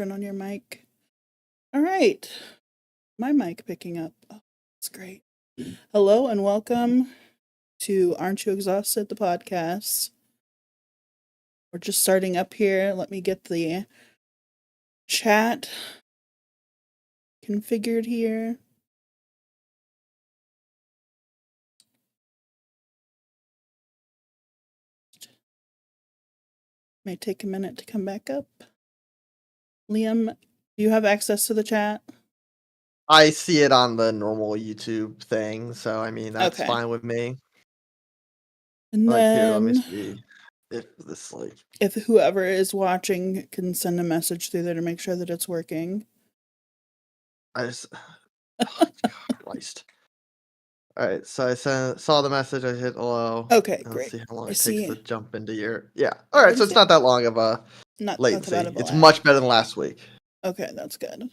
turn on your mic. All right. My mic picking up. Oh, that's great. Hello and welcome to Aren't You Exhausted, the podcast. We're just starting up here. Let me get the chat configured here. May take a minute to come back up. Liam, do you have access to the chat? I see it on the normal YouTube thing, so I mean that's fine with me. And like then, here, let me see if whoever is watching can send a message through there to make sure that it's working. Oh, Christ. All right, so I saw the message. I hit hello. Okay, Let's great. see how long it takes to jump into your All right, What so it's not that long of a latency. It's much better than last week. Okay, that's good.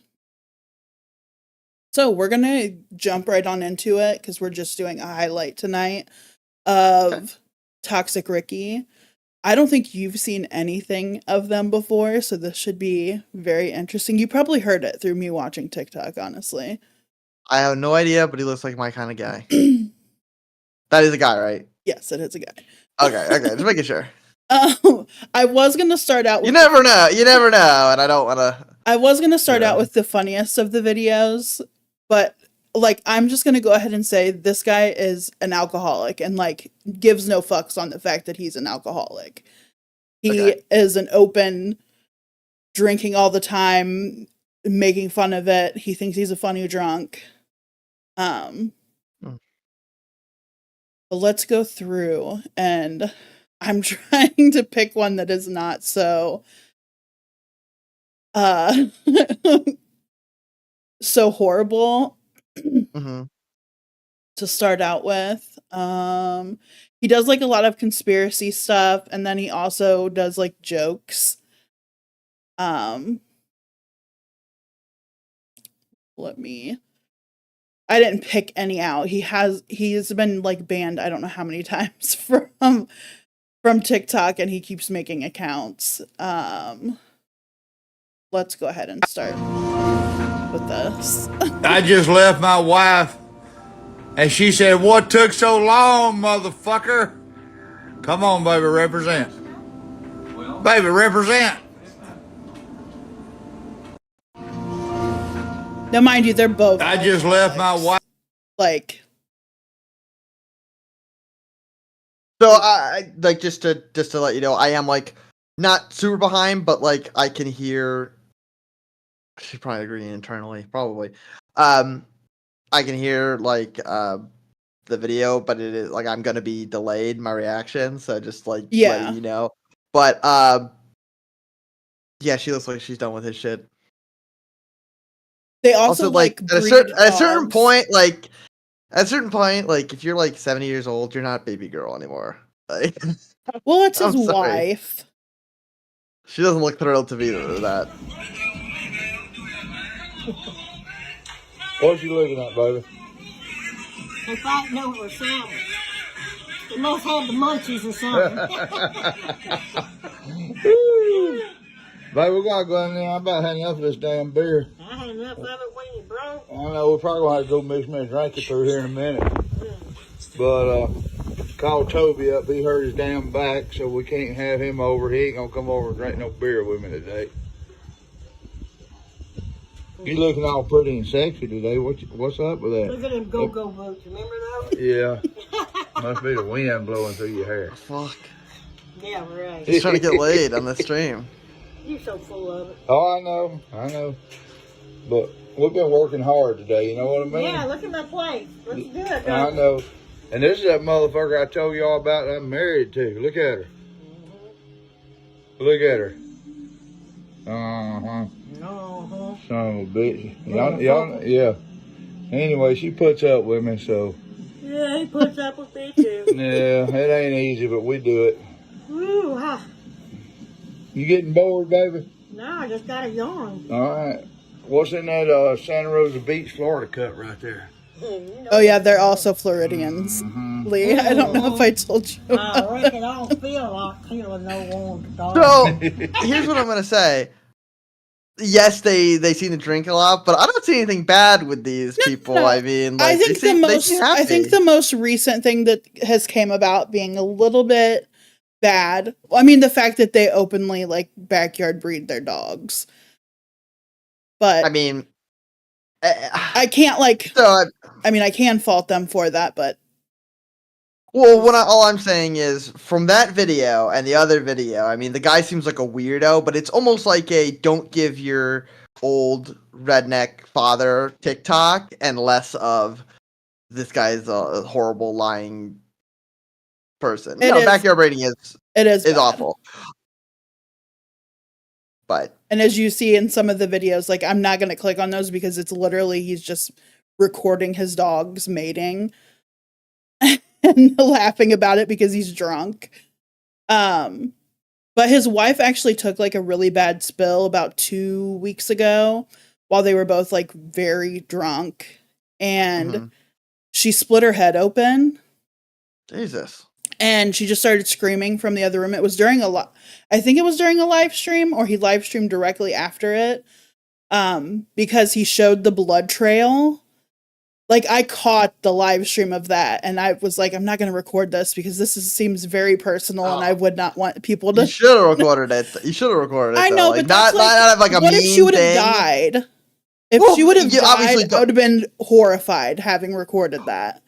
So we're gonna jump right on into it because we're just doing a highlight tonight of Toxic Ricky. I don't think you've seen anything of them before, so this should be very interesting. You probably heard it through me watching TikTok, honestly. I have no idea, but he looks like my kind of guy. That is a guy, right? Yes, it is a guy. Okay, just making sure. I was gonna start out with You never know, and I don't want to. I was gonna start out with the funniest of the videos, but like I'm just gonna go ahead and say this guy is an alcoholic and like gives no fucks on the fact that he's an alcoholic. He is an open drinking all the time, making fun of it. He thinks he's a funny drunk. But let's go through, and I'm trying to pick one that is not so so horrible to start out with. He does like a lot of conspiracy stuff, and then he also does like jokes. I didn't pick any out. He's been like banned I don't know how many times from TikTok, and he keeps making accounts. Let's go ahead and start with this. I just left my wife, and she said, "What took so long, motherfucker? Come on, baby, represent. Baby, represent." Now, mind you, they're both. I just left my wife. Like. So I like just to let you know, I am like not super behind, but like I can hear. She's probably agreeing internally, probably. I can hear like the video, but it is like I'm gonna be delayed my reaction, so just like letting you know. But yeah, she looks like she's done with his shit. They also like at a certain point, like if you're like 70 years old, you're not baby girl anymore. Like, well, it's his wife. She doesn't look thrilled to be that. What's she looking at, baby? They're fighting over a sandwich. They must have the munchies or something. Baby, we gotta go in there. I'm about had enough of this damn beer. I had enough of it when you broke. I know, we're probably gonna have to go mix me a drink or two here in a minute. But called Toby up. He hurt his damn back, so we can't have him over. He ain't gonna come over and drink no beer with me today. You looking all pretty and sexy today. What's up with that? Look at them go-go boots. Remember those? Yeah. Must be the wind blowing through your hair. Fuck. Yeah, right. He's trying to get laid on the stream. You're so full of it. Oh, I know. But we've been working hard today, you know what I mean? Yeah, look at my plate. Looks good. I know. And this is that motherfucker I told y'all about that I'm married to. Look at her. Look at her. Son of a bitch. Y'all, yeah. Anyway, she puts up with me, so. Yeah, he puts up with me too. Yeah, it ain't easy, but we do it. Woo, huh. You getting bored, baby? No, I just got a yawn. All right. What's in that Santa Rosa Beach, Florida cup right there? Oh yeah, they're also Floridians. Lee, I don't know if I told you. I reckon I don't feel like feeling no warm to So here's what I'm gonna say. yes, they seem to drink a lot, but I don't see anything bad with these people. No, I mean, like I think they seem happy. I think the most recent thing that has came about being a little bit bad. I mean, the fact that they openly like backyard breed their dogs. But I mean, I can't like. so I mean, I can fault them for that, but well, all I'm saying is from that video and the other video, I mean, the guy seems like a weirdo, but it's almost like a don't give your old redneck father TikTok and less of this guy's a horrible lying person. It is- backyard braiding is bad. awful. But And as you see in some of the videos, like I'm not going to click on those because it's literally he's just recording his dogs mating and laughing about it because he's drunk. But his wife actually took like a really bad spill about 2 weeks ago while they were both like very drunk, and she split her head open. Jesus. And she just started screaming from the other room. It was during I think it was during a live stream, or he live streamed directly after it. Because he showed the blood trail. Like I caught the live stream of that, and I was like, I'm not going to record this because seems very personal, and I would not want people to. You should have recorded it. You should have recorded it. I know, like, but that's not have like a what if she would have died? If she would have died, I would have been horrified having recorded that.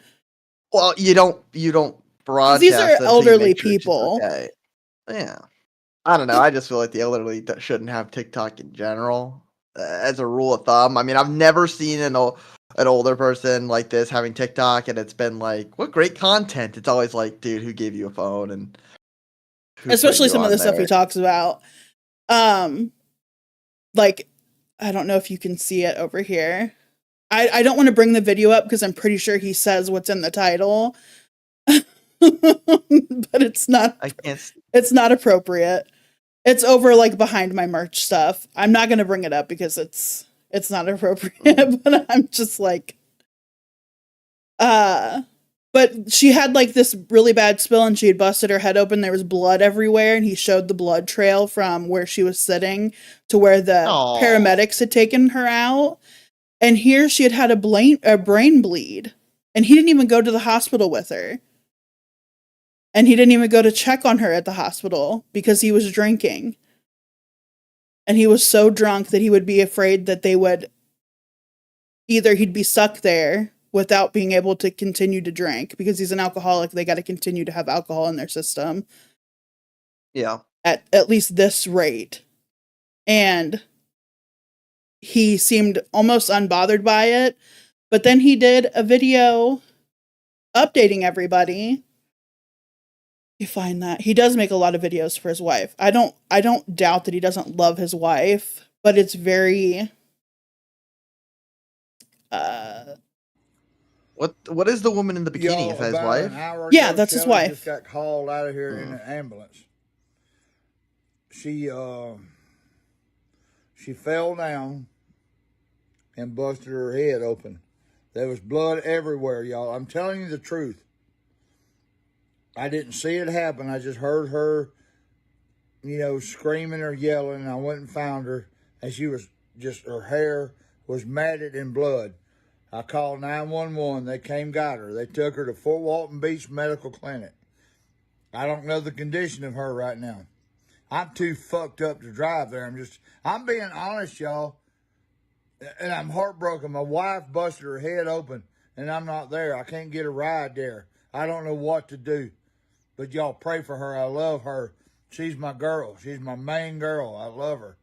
Well, you don't broadcast. These are elderly people. Okay. Yeah. I don't know. I just feel like the elderly shouldn't have TikTok in general. As a rule of thumb. I mean, I've never seen an older person like this having TikTok, and it's been like, what great content. It's always like, dude, who gave you a phone? And especially some of the stuff he talks about. Like, I don't know if you can see it over here. I don't want to bring the video up because I'm pretty sure he says what's in the title. But it's not. I can't. It's not appropriate. It's over like behind my merch stuff. I'm not gonna bring it up because it's not appropriate. But I'm just like, But she had like this really bad spill, and she had busted her head open. There was blood everywhere, and he showed the blood trail from where she was sitting to where the paramedics had taken her out. And here she had a brain bleed, and he didn't even go to the hospital with her. And he didn't even go to check on her at the hospital because he was drinking. And he was so drunk that he would be afraid that they would he'd be stuck there without being able to continue to drink because he's an alcoholic. They got to continue to have alcohol in their system. Yeah. At least this rate. And he seemed almost unbothered by it. But then he did a video updating everybody. You find that he does make a lot of videos for his wife. I don't doubt that he doesn't love his wife, but it's very What is the woman in the bikini? Is that his wife? Yeah, that's his wife. Just got called out of here in an ambulance. She fell down and busted her head open. There was blood everywhere, y'all. I'm telling you the truth. I didn't see it happen. I just heard her, screaming or yelling. And I went and found her, and she was her hair was matted in blood. I called 911. They came, got her. They took her to Fort Walton Beach Medical Clinic. I don't know the condition of her right now. I'm too fucked up to drive there. I'm being honest, y'all. And I'm heartbroken. My wife busted her head open, and I'm not there. I can't get a ride there. I don't know what to do. But y'all pray for her. I love her. She's my girl. She's my main girl. I love her.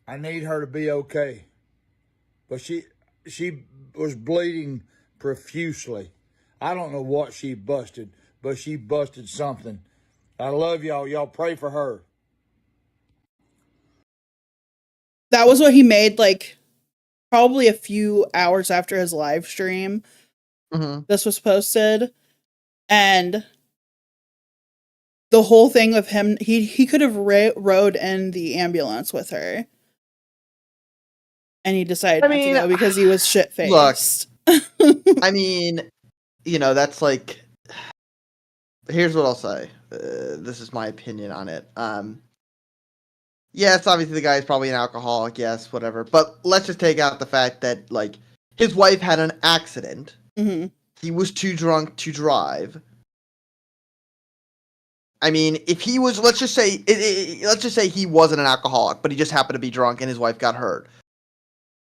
I need her to be okay. But she was bleeding profusely. I don't know what she busted, but she busted something. I love y'all. Y'all pray for her. That was what he made, like, probably a few hours after his live stream. This was posted. And the whole thing of him, he could have rode in the ambulance with her. And he decided not to go because he was shit-faced. Look, I mean, that's like... Here's what I'll say. This is my opinion on it. yes, obviously the guy is probably an alcoholic, yes, whatever. But let's just take out the fact that like his wife had an accident. Hmm. He was too drunk to drive. I mean, if he was, let's just say he wasn't an alcoholic, but he just happened to be drunk and his wife got hurt.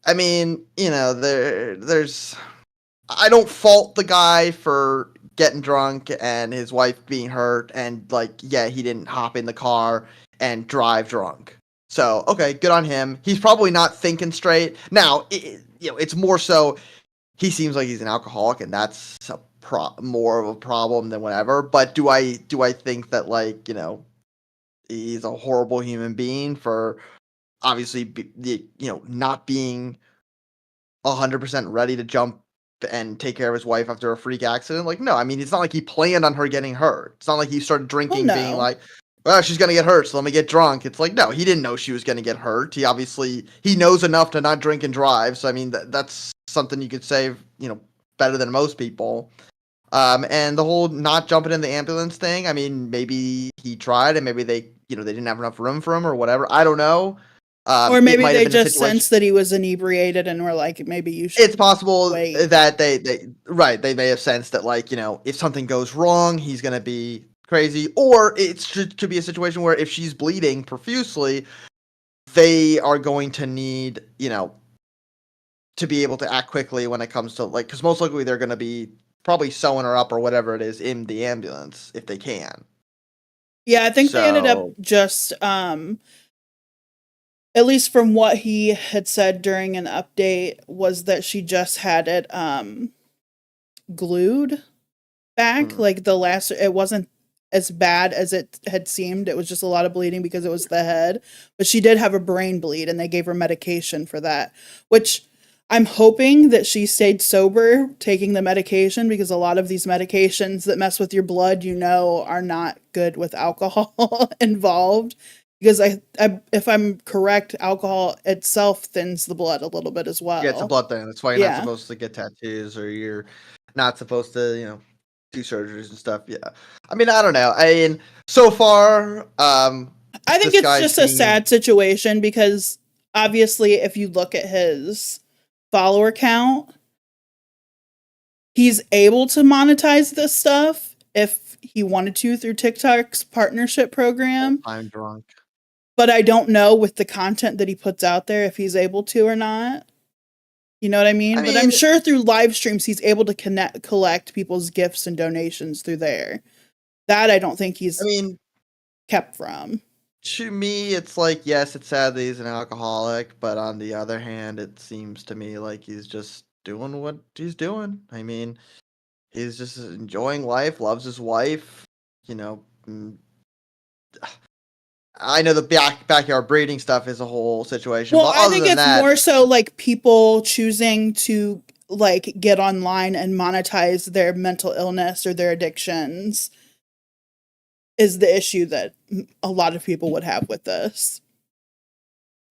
I mean, there's I don't fault the guy for getting drunk and his wife being hurt, and like, yeah, he didn't hop in the car and drive drunk. So, okay, good on him. He's probably not thinking straight. Now, it's more so he seems like he's an alcoholic, and that's more of a problem than whatever. But do I think that, like, he's a horrible human being for obviously not being 100% ready to jump and take care of his wife after a freak accident? Like, no, I mean, it's not like he planned on her getting hurt. It's not like he started drinking being no. like, well, she's gonna get hurt, so let me get drunk. It's like, no, he didn't know she was gonna get hurt. He knows enough to not drink and drive. So I mean, that's something you could say, better than most people. And the whole not jumping in the ambulance thing, I mean, maybe he tried and maybe they didn't have enough room for him or whatever. I don't know. Or It maybe might have they been a just situation. sensed that he was inebriated and were like, maybe you should. It's possible wait. that they may have sensed that, like, if something goes wrong, he's gonna be crazy, or could be a situation where if she's bleeding profusely, they are going to need to be able to act quickly when it comes to, like, because most likely they're going to be probably sewing her up or whatever it is in the ambulance if they can. Yeah, I think they ended up So just, at least from what he had said during an update, was that she just had it glued back. Like it wasn't as bad as it had seemed. It was just a lot of bleeding because it was the head. But she did have a brain bleed and they gave her medication for that, which I'm hoping that she stayed sober taking the medication, because a lot of these medications that mess with your blood, are not good with alcohol involved. Because if I'm correct, alcohol itself thins the blood a little bit as well. yeah, it's a blood thing. That's why you're not supposed to get tattoos, or you're not supposed to, do surgeries and stuff. Yeah. I mean, I don't know. I mean, so far, I think it's just a sad situation, because obviously if you look at his follower count, he's able to monetize this stuff if he wanted to through TikTok's partnership program. I'm drunk. But I don't know with the content that he puts out there if he's able to or not. You know what I mean? But I'm sure through live streams he's able to collect people's gifts and donations through there. That I don't think he's kept from. To me, it's like, yes, it's sad that he's an alcoholic, but on the other hand, it seems to me like he's just doing what he's doing. I mean, he's just enjoying life, loves his wife, I know the backyard breeding stuff is a whole situation. Well, but I think it's more so like people choosing to like get online and monetize their mental illness or their addictions is the issue that a lot of people would have with this.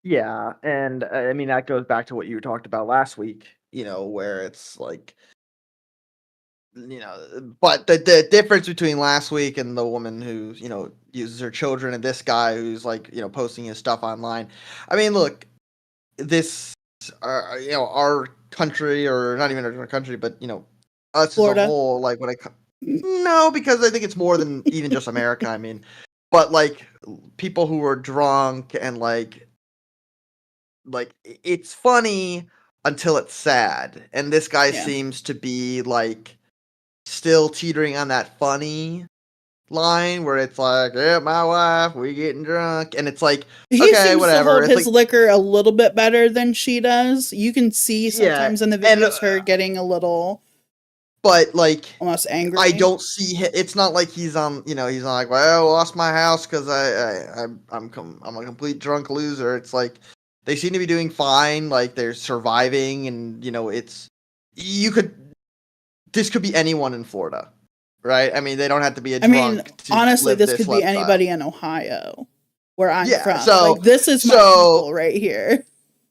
Yeah, and I mean that goes back to what you talked about last week, where it's like, but the difference between last week and the woman who, uses her children, and this guy who's like, posting his stuff online. I mean, look, this, our country, or not even our country, but, us Florida. as a whole, like no, because I think it's more than even just America. I mean, but like people who are drunk and like it's funny until it's sad. And this guy seems to be like still teetering on that funny line where it's like, yeah, my wife, we getting drunk, and it's like, he seems whatever. To hold his liquor a little bit better than she does. You can see sometimes in the videos her getting a little, but like almost angry. I don't see it's not like he's on, he's not like, well, I lost my house because I'm a complete drunk loser. It's like they seem to be doing fine, like they're surviving, and this could be anyone in Florida, right? I mean, they don't have to be a drunk. I mean, honestly, this could be anybody in Ohio, where I'm from. So like, this is my people right here.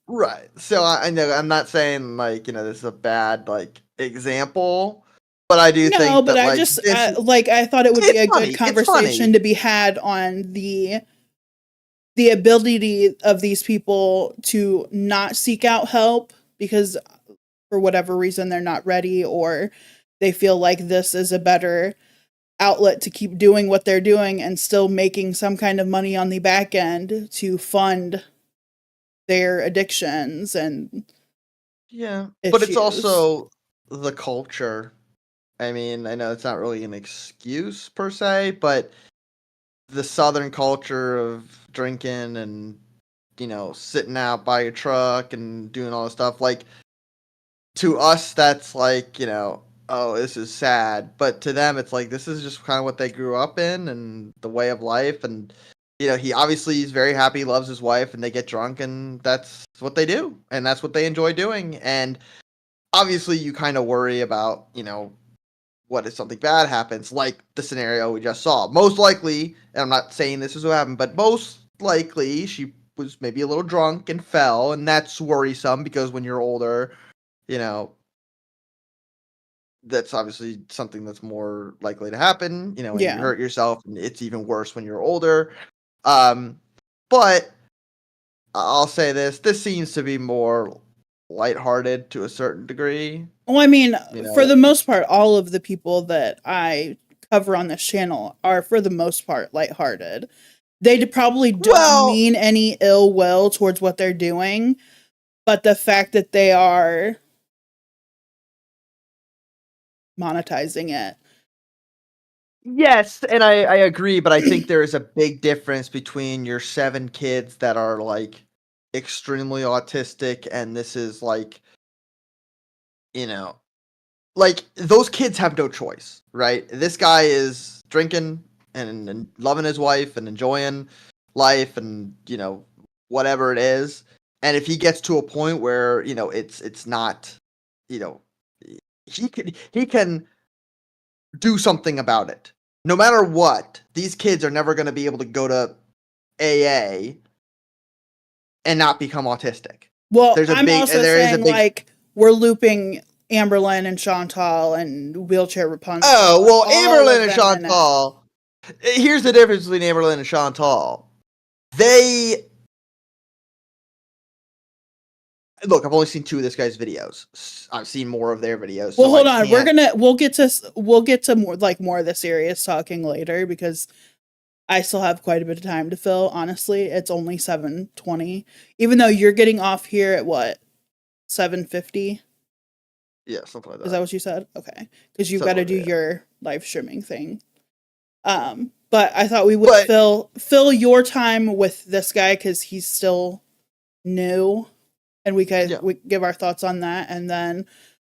Right. So I know I'm not saying like, this is a bad like example, but I do think but that, I like, just I thought it would be a good conversation to be had on the the ability of these people to not seek out help because for whatever reason they're not ready, or they feel like this is a better outlet to keep doing what they're doing and still making some kind of money on the back end to fund their addictions and Yeah, but it's issues. also the culture. I mean, I know it's not really an excuse per se, but the Southern culture of drinking and, sitting out by your truck and doing all this stuff, like, to us, that's like, oh, this is sad. But to them, it's like, this is just kind of what they grew up in and the way of life. And, he obviously is very happy, loves his wife, and they get drunk, and that's what they do. And that's what they enjoy doing. And obviously, you kind of worry about, what if something bad happens, like the scenario we just saw. Most likely, and I'm not saying this is what happened, but most likely she was maybe a little drunk and fell, and that's worrisome because when you're older, you know, that's obviously something that's more likely to happen, when you Yeah. hurt yourself, and it's even worse when you're older. But I'll say this seems to be more lighthearted to a certain degree. Well, I mean, You for know, the most part, all of the people that I cover on this channel are, for the most part, lighthearted. They probably don't well, mean any ill will towards what they're doing, but the fact that they are monetizing it. yes, and I agree, but I think there is a big difference between your 7 kids that are, like, extremely autistic, and this is, like, you know like, those kids have no choice, right? This guy is drinking and loving his wife and enjoying life and, whatever it is, and if he gets to a point where, it's not, you know, he can do something about it. No matter what, these kids are never going to be able to go to AA and not become autistic. Well, There's a I'm big, also there is a saying, big. like, we're looping Amberlynn and Chantal and Wheelchair Rapunzel. Oh, and well, all Amberlynn of and them in it. Chantal. Here's the difference between Amberlynn and Chantal. They look. I've only seen 2 of this guy's videos. I've seen more of their videos. Well, So hold I on. can't. We'll get to more of the serious talking later because I still have quite a bit of time to fill. Honestly, it's only 7:20. Even though you're getting off here at what, 7:50? Yeah, something like Is that that. what you said? Okay, because you've got Something to like do that. your live streaming thing. But I thought we would But fill your time with this guy because he's still new, and we yeah. give our thoughts on that, and then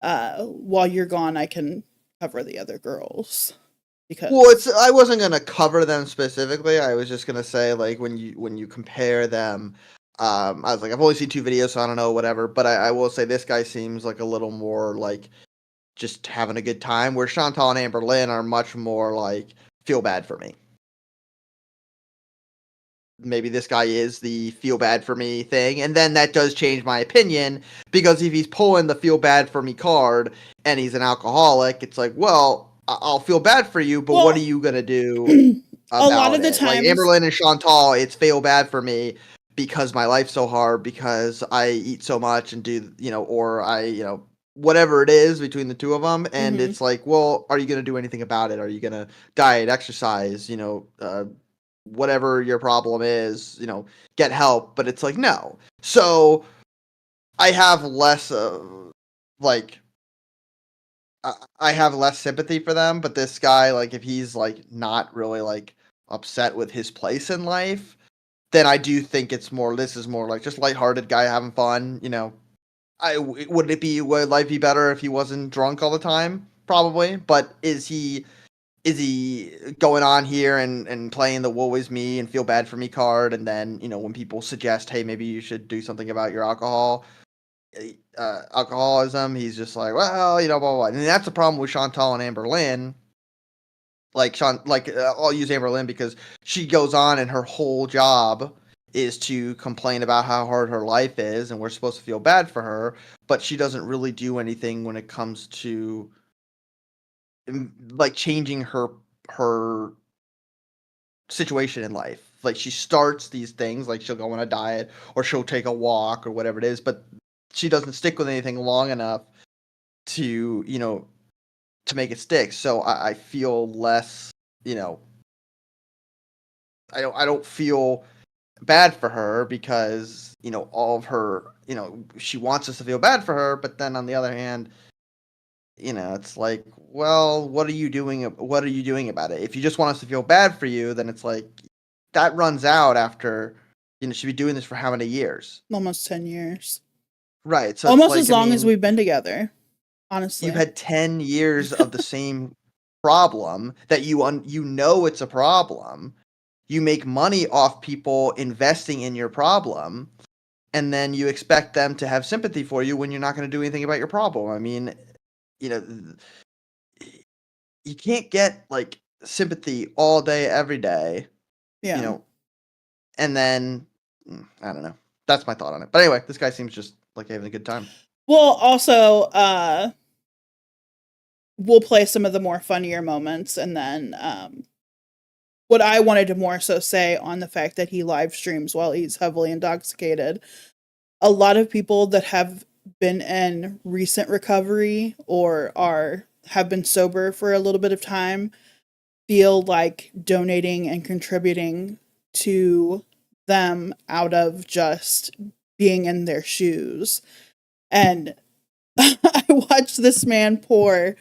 while you're gone, I can cover the other girls Well, because I wasn't gonna cover them specifically. I was just gonna say, like, when you compare them, I was like, I've only seen 2 videos, so I don't know, whatever. But I will say this guy seems like a little more like just having a good time, where Chantal and Amber Lynn are much more like feel bad for me. Maybe this guy is the feel bad for me thing, and then that does change my opinion, because if he's pulling the feel bad for me card and he's an alcoholic, it's like, well, I'll feel bad for you, but what are well, you gonna do a lot about of the it? Like times, Amberlynn and Chantal, it's feel bad for me because my life's so hard, because I eat so much and do, or I, whatever it is between the 2 of them, and mhm. it's like, well, are you gonna do anything about it? Are you gonna diet, exercise, whatever your problem is, get help? But it's like, no. So I have less like I have less sympathy for them, but this guy, like, if he's like not really like upset with his place in life, then I do think this is more like just lighthearted guy having fun, would life be better if he wasn't drunk all the time? Probably. But is he going on here and playing the woe is me and feel bad for me card, and then, when people suggest, hey, maybe you should do something about your alcoholism, he's just like, well, blah, blah, blah. And that's the problem with Chantal and Amber Lynn. I'll use Amber Lynn because she goes on and her whole job is to complain about how hard her life is, and we're supposed to feel bad for her, but she doesn't really do anything when it comes to like changing her situation in life. like she starts these things, like she'll go on a diet or she'll take a walk or whatever it is, but she doesn't stick with anything long enough to, to make it stick. So I feel less, I don't feel bad for her because, all of her, she wants us to feel bad for her, but then on the other hand, it's like, well, what are you doing about it? If you just want us to feel bad for you, then it's like that runs out after, she'd be doing this for how many years? Almost 10 years. Right. So Almost it's like, as long as we've been together, honestly. you've had 10 years of the same problem that you know it's a problem. You make money off people investing in your problem, and then you expect them to have sympathy for you when you're not going to do anything about your problem. I mean, you can't get like sympathy all day, every day, Yeah. And then I don't know. That's my thought on it. But anyway, this guy seems just like having a good time. Well, also, we'll play some of the more funnier moments, and then what I wanted to more so say on the fact that he live streams while he's heavily intoxicated. A lot of people that have been in recent recovery or have been sober for a little bit of time feel like donating and contributing to them out of just being in their shoes. And I watched this man pour.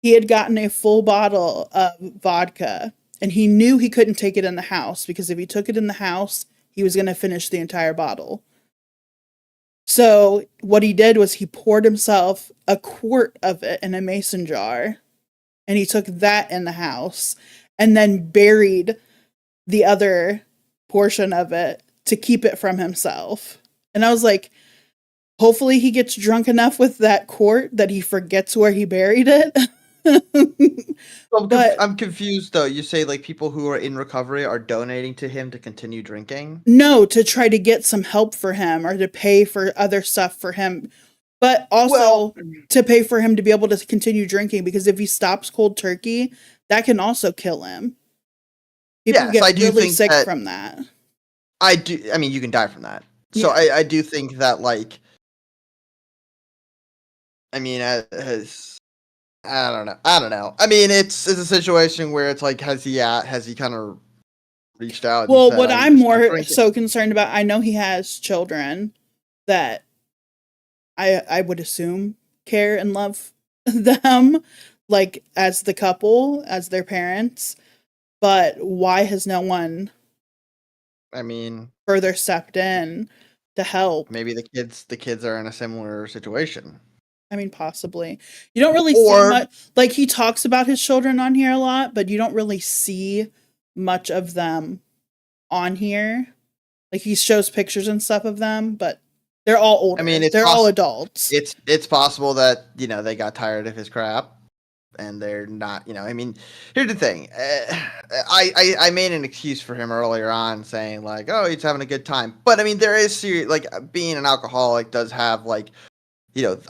He had gotten a full bottle of vodka, and he knew he couldn't take it in the house because if he took it in the house, he was going to finish the entire bottle. So what he did was he poured himself a quart of it in a mason jar, and he took that in the house and then buried the other portion of it to keep it from himself. And I was like, hopefully he gets drunk enough with that quart that he forgets where he buried it. I'm confused though. You say like people who are in recovery are donating to him to continue drinking? No, to try to get some help for him or to pay for other stuff for him. But also to pay for him to be able to continue drinking, because if he stops cold turkey, that can also kill him. People get really sick from that. I mean, you can die from that. So yeah. I do think that, like, I mean, I don't know. I mean, it's a situation where it's like, has he kind of reached out? Well, what I'm more so concerned about, I know he has children that I would assume care and love them, like as the couple, as their parents. But why has no one, further stepped in to help? Maybe the kids are in a similar situation. I mean, possibly. You don't really see much. Like, he talks about his children on here a lot, but you don't really see much of them on here. Like, he shows pictures and stuff of them, but they're all older. I mean, they're all adults. It's possible that, they got tired of his crap and they're not, I mean, here's the thing. I made an excuse for him earlier on saying like, oh, he's having a good time. But I mean, there is like being an alcoholic does have like,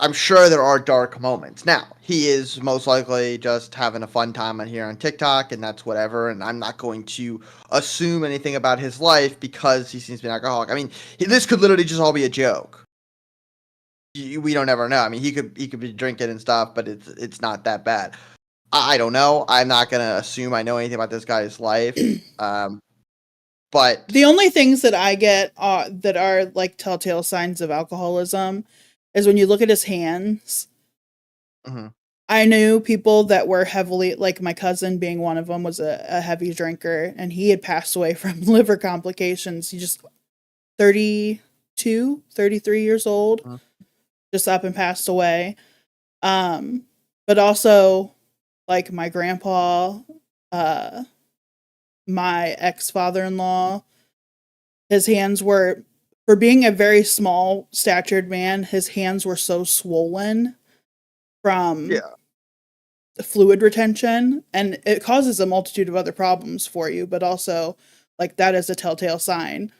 I'm sure there are dark moments. Now, he is most likely just having a fun time on here on TikTok, and that's whatever, and I'm not going to assume anything about his life because he seems to be an alcoholic. I mean, this could literally just all be a joke. We don't ever know. I mean, he could be drinking and stuff, but it's not that bad. I don't know. I'm not going to assume I know anything about this guy's life. But the only things that I get that are like telltale signs of alcoholism is when you look at his hands. Mm-hmm. I knew people that were heavily, like my cousin being one of them, was a heavy drinker, and he had passed away from liver complications. He just 32, 33 years old, just up and passed away. But also, like my grandpa, my ex-father-in-law, his hands were, for being a very small statured man, his hands were so swollen from fluid retention, and it causes a multitude of other problems for you, but also like that is a telltale sign,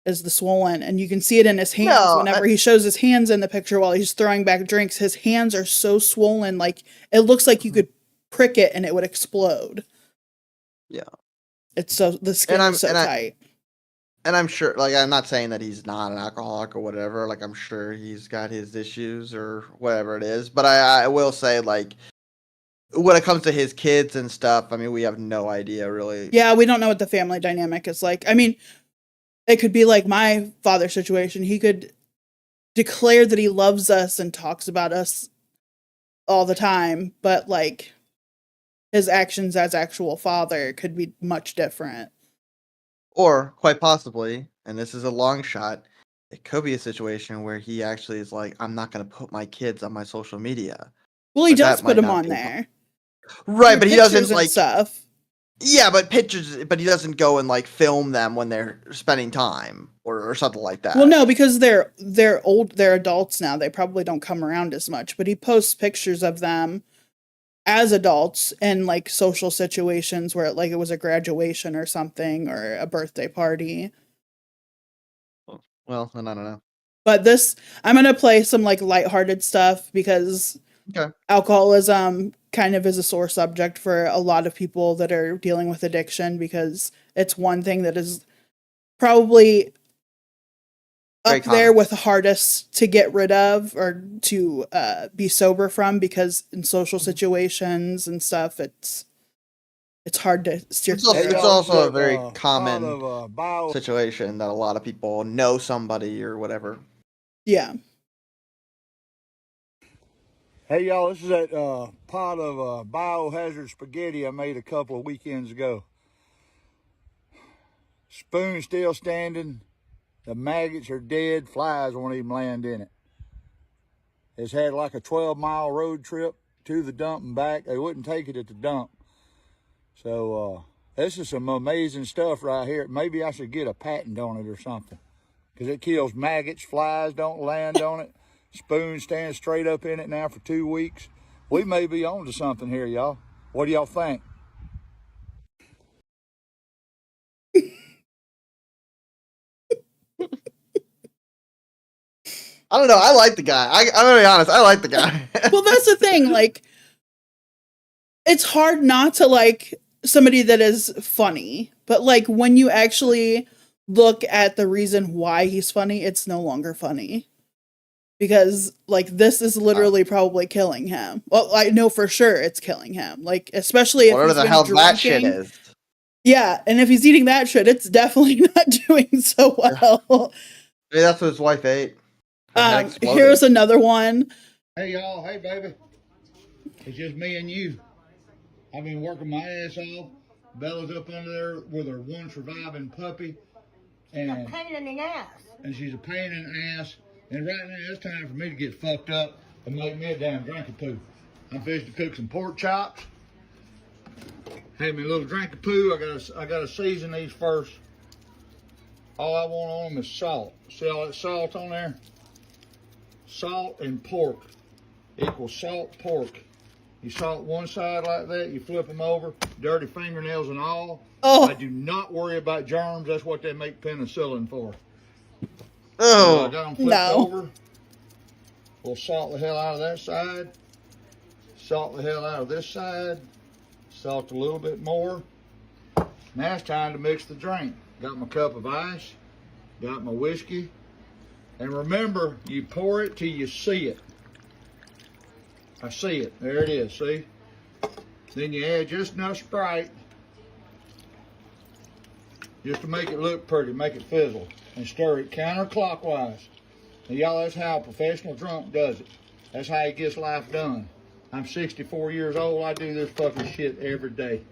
is the swollen, and you can see it in his hands. Whenever he shows his hands in the picture while he's throwing back drinks, his hands are so swollen, like it looks like you could prick it and it would explode. Yeah. it's so the skin is so tight. And I'm sure, like, I'm not saying that he's not an alcoholic or whatever. Like, I'm sure he's got his issues or whatever it is. But I will say, like, when it comes to his kids and stuff, I mean, we have no idea, really. Yeah, we don't know what the family dynamic is like. I mean, it could be like my father's situation. He could declare that he loves us and talks about us all the time, but, like, his actions as actual father could be much different. Or, quite possibly, and this is a long shot, it could be a situation where he actually is like, I'm not going to put my kids on my social media. Well, he But does that put might them not on be- there. Right, but he Pictures doesn't, and like, stuff. yeah, but he doesn't go and, like, film them when they're spending time or something like that. Well, no, because they're adults now. They probably don't come around as much. But he posts pictures of them as adults in, like, social situations where, like, it was a graduation or something or a birthday party. Well, then I don't know. But I'm gonna play some, like, lighthearted stuff because Okay. alcoholism kind of is a sore subject for a lot of people that are dealing with addiction, because it's one thing that is probably Very up there common. with the hardest to get rid of or to be sober from, because in social situations and stuff, it's hard to steer It's also, clear it's of. also a very Part common of bio. situation that a lot of people know somebody or whatever. Yeah. Hey y'all, this is that pot of biohazard spaghetti I made a couple of weekends ago. Spoon still standing. The maggots are dead. Flies won't even land in it. It's had like a 12-mile road trip to the dump and back. They wouldn't take it at the dump. So this is some amazing stuff right here. Maybe I should get a patent on it or something, because it kills maggots. Flies don't land on it. Spoon stands straight up in it now for 2 weeks. We may be on to something here, y'all. What do y'all think? I don't know. I like the guy. I'm gonna be honest. I like the guy. Well, that's the thing. Like, it's hard not to like somebody that is funny, but, like, when you actually look at the reason why he's funny, it's no longer funny. Because, like, this is literally probably killing him. Well, I know for sure it's killing him. Like, especially if Whatever he's the been hell that shit drinking. is. Yeah, and if he's eating that shit, it's definitely not doing so well. Maybe that's what his wife ate. Her head exploded. Here's another one. Hey, y'all. Hey, baby. It's just me and you. I've been working my ass off. Bella's up under there with her one surviving puppy. A pain in the ass. And she's a pain in the ass. And right now, it's time for me to get fucked up and make me a damn drink of poo. I'm fixing to cook some pork chops. Have me a little drink of poo. I gotta season these first. All I want on them is salt. See all that salt on there? Salt and pork equals salt pork. You salt one side like that, you flip them over, dirty fingernails and all. Oh. I do not worry about germs. That's what they make penicillin for. I Oh, got them flipped over. We'll salt the hell out of that side. Salt the hell out of this side. Salt a little bit more. Now it's time to mix the drink. Got my cup of ice. Got my whiskey. And remember, you pour it till you see it. I see it. There it is, see? Then you add just enough Sprite just to make it look pretty, make it fizzle. And stir it counterclockwise. Now, y'all, that's how a professional drunk does it. That's how he gets life done. I'm 64 years old. I do this fucking shit every day.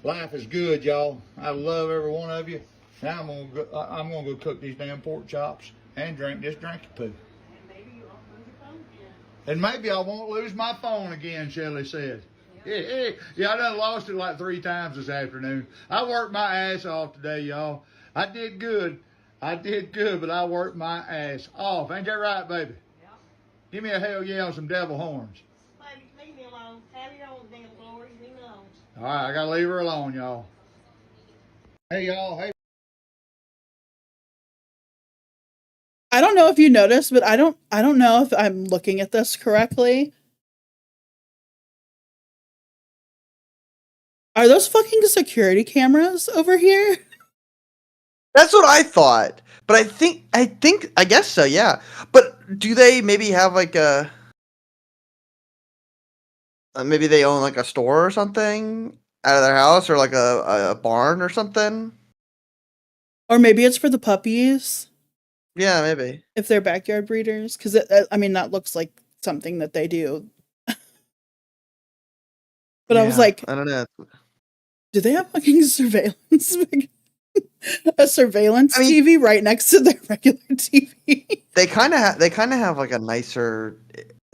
Life is good, y'all. I love every one of you. Now I'm gonna go cook these damn pork chops and drink this drink of poo. And maybe I won't lose my phone again, Shelley said. Yeah, I done lost it like 3 times this afternoon. I worked my ass off today, y'all. I did good, but I worked my ass off. Ain't that right, baby? Yeah. Give me a hell yeah on some devil horns. Baby, leave me alone. Have your own damn glory. Leave me alone. All right, I gotta leave her alone, y'all. Hey, y'all. Hey. I don't know if you noticed, but I don't know if I'm looking at this correctly. Are those fucking security cameras over here? That's what I thought. But I guess so, yeah. But do they maybe have like a maybe they own like a store or something out of their house or like a barn or something? Or maybe it's for the puppies Yeah, maybe. if they're backyard breeders. Because I mean, that looks like something that they do. But I was Yeah, like, I don't know. do they have fucking surveillance? A surveillance I mean- TV right next to their regular TV. They kind of have like a nicer,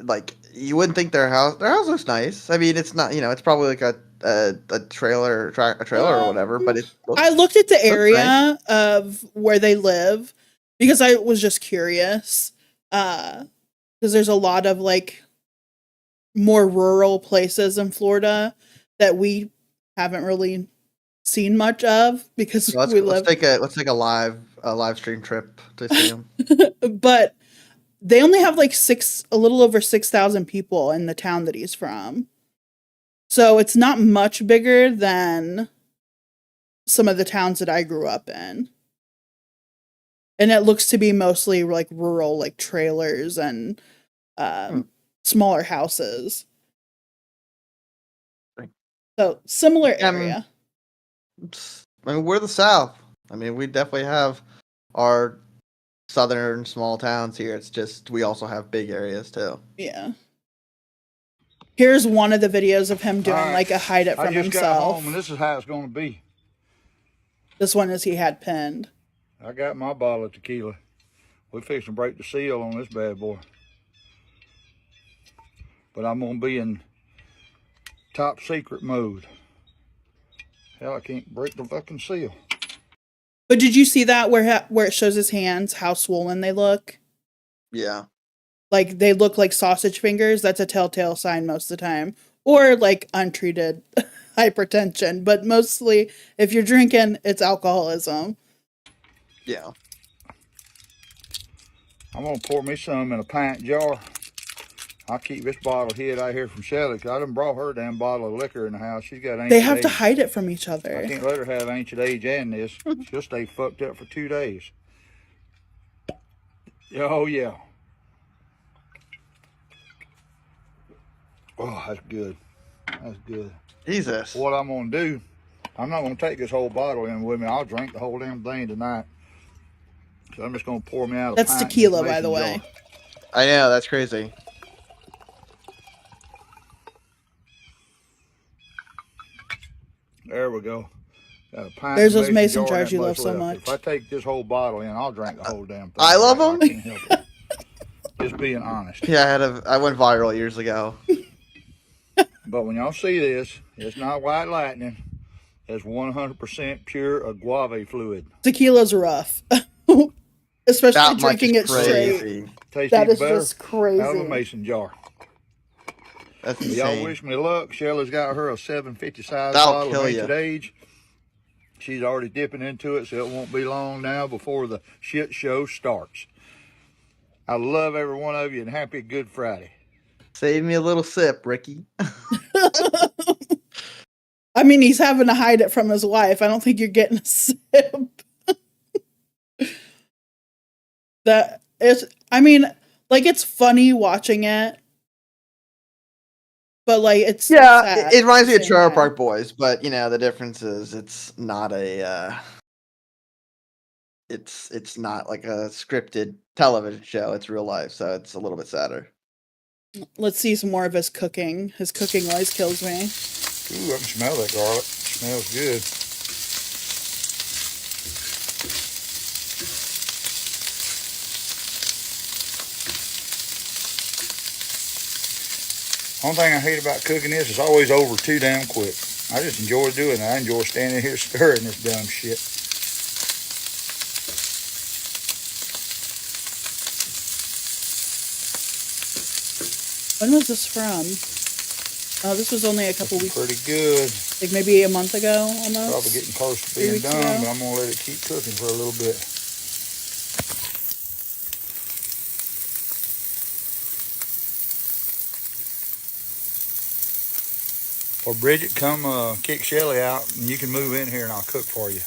like you wouldn't think their house looks nice. I mean, it's not, it's probably like a trailer or whatever, but it looks, I looked at the looks area nice. of where they live because I was just curious. Because there's a lot of like more rural places in Florida that we haven't really seen much of because Let's we let's live. take a live stream trip to see them. But they only have like a little over 6,000 people in the town that he's from. So it's not much bigger than some of the towns that I grew up in. And it looks to be mostly like rural, like trailers and smaller houses. So similar area. I mean, we're the South. I mean, we definitely have our southern small towns here. It's just we also have big areas too. Yeah. Here's one of the videos of him doing All right. like a hide it I from just got himself. home, and this is how it's going to be. This one is he had pinned. I got my bottle of tequila. We're fixing to break the seal on this bad boy. But I'm going to be in top secret mode. Hell, I can't break the fucking seal. But did you see that where it shows his hands, how swollen they look? Yeah. Like they look like sausage fingers. That's a telltale sign most of the time. Or like untreated hypertension. But mostly if you're drinking, it's alcoholism. Yeah. I'm going to pour me some in a pint jar. I'll keep this bottle hid out here from Shelly, because I done brought her a damn bottle of liquor in the house. She's got ancient They have to age. hide it from each I other. can't let her have ancient age and this. She'll stay fucked up for 2 days. Oh, yeah. Oh, that's good. That's good. Jesus. What I'm going to do, I'm not going to take this whole bottle in with me. I'll drink the whole damn thing tonight. So I'm just going to pour me out a That's pint in tequila, this by the mason way. jar. I know, that's crazy. There we go. Got a pint There's in those the mason jar, jars that you love so left. much. If I take this whole bottle in, I'll drink the whole damn thing. I love them. I can't help it. Just being honest. Yeah, I went viral years ago. But when y'all see this, it's not white lightning. It's 100% pure agave fluid. Tequila's rough. Especially That much drinking is it straight. crazy. Tastes That even is better just crazy. out of a mason jar. That's Y'all insane. wish me luck. Shelley's got her a 750 size That'll bottle kill of ya. ancient age. She's already dipping into it, so it won't be long now before the shit show starts. I love every one of you, and happy Good Friday. Save me a little sip, Ricky. I mean, he's having to hide it from his wife. I don't think you're getting a sip. I mean, like, it's funny watching it. But, like, it's so sad it reminds me at of the Trailer same Park Boys, but the difference is it's not a it's not like a scripted television show. It's real life, so it's a little bit sadder. time. Let's see some more of his cooking. His cooking always kills me. Ooh, I can smell that garlic. Smells good. Only thing I hate about cooking this is always over too damn quick. I just enjoy doing it. I enjoy standing here stirring this dumb shit. When was this from? Oh, this was only a couple weeks, Pretty good. like maybe a month ago almost. Probably getting close to 3 being weeks done, ago. but I'm gonna let it keep cooking for a little bit. Or Bridget, come kick Shelly out, and you can move in here, and I'll cook for you.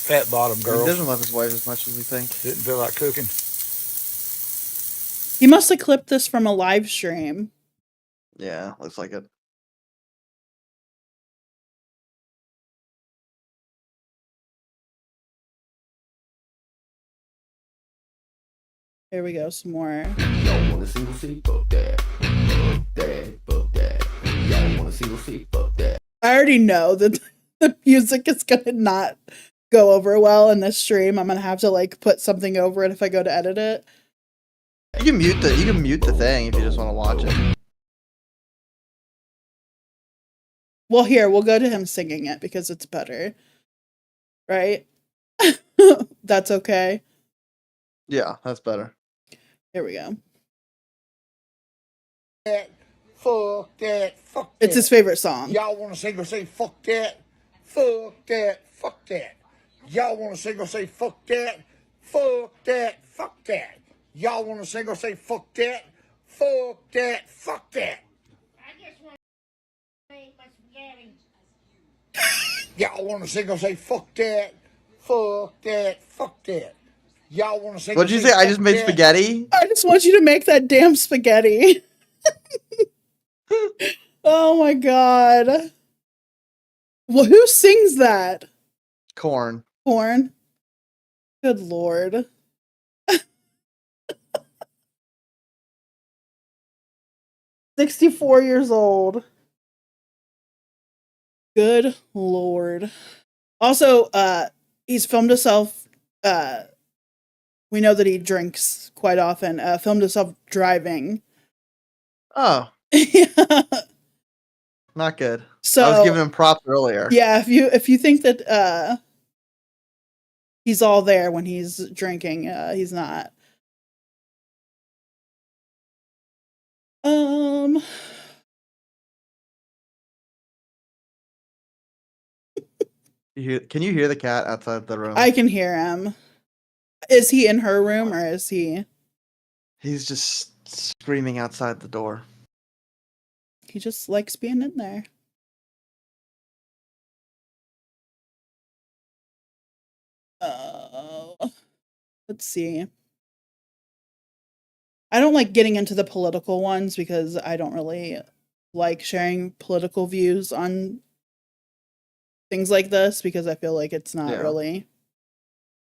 Fat bottom He girl. doesn't love his wife as much as we think. Didn't feel like cooking. He must have clipped this from a live stream. Yeah, looks like it. Here we go, some more. Y'all want a single seat? Fuck that. Fuck that. Fuck that. Y'all want a single seat? Fuck that. I already know that the music is gonna not go over well in this stream. I'm gonna have to like put something over it if I go to edit it. You can mute the thing if you just want to watch it. Well, here, we'll go to him singing it because it's better. Right? That's okay. Yeah, that's better. Here we go. Fuck that. Fuck that. It's his favorite song. Y'all want to single say fuck that? Fuck that. Fuck that. Y'all want to single say fuck that? Fuck that. Fuck that. Y'all want to single say fuck that? Fuck that. Fuck that. I just want to eat my spaghetti. Y'all want to single say fuck that? Fuck that. Fuck that. Y'all want to single What'd you say? I just made spaghetti? I just want you to make that damn spaghetti. Oh my god. Well, who sings that? Corn. Corn? Good lord. $64 old. Good lord. Also, he's filmed himself, we know that he drinks quite often, filmed himself driving. Oh, Yeah. not good. So I was giving him props earlier. yeah, if you think that he's all there when he's drinking, he's not. Can you hear the cat outside the room? I can hear him. Is he in her room or is he? He's just screaming outside the door. He just likes being in there. Let's see. I don't like getting into the political ones because I don't really like sharing political views on things like this because I feel like it's not really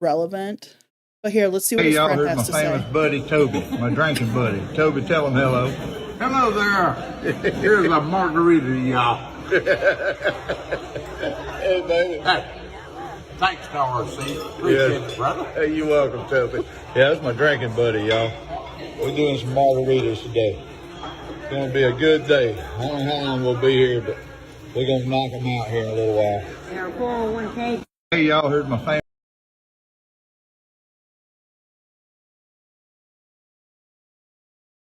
relevant. But here, let's see what Hey, his y'all friend heard has my to famous say. buddy, Toby, my drinking buddy. Toby, tell him hello. Hello there. Here's a margarita to y'all. Hey, baby. Hey, thanks, RC. Appreciate it, brother. Hey, you're welcome, Toby. Yeah, that's my drinking buddy, y'all. We're doing some margaritas today. It's going to be a good day. I don't know how long we'll be here, but we're going to knock them out here in a little while. Our 401k. Hey, y'all heard my famous.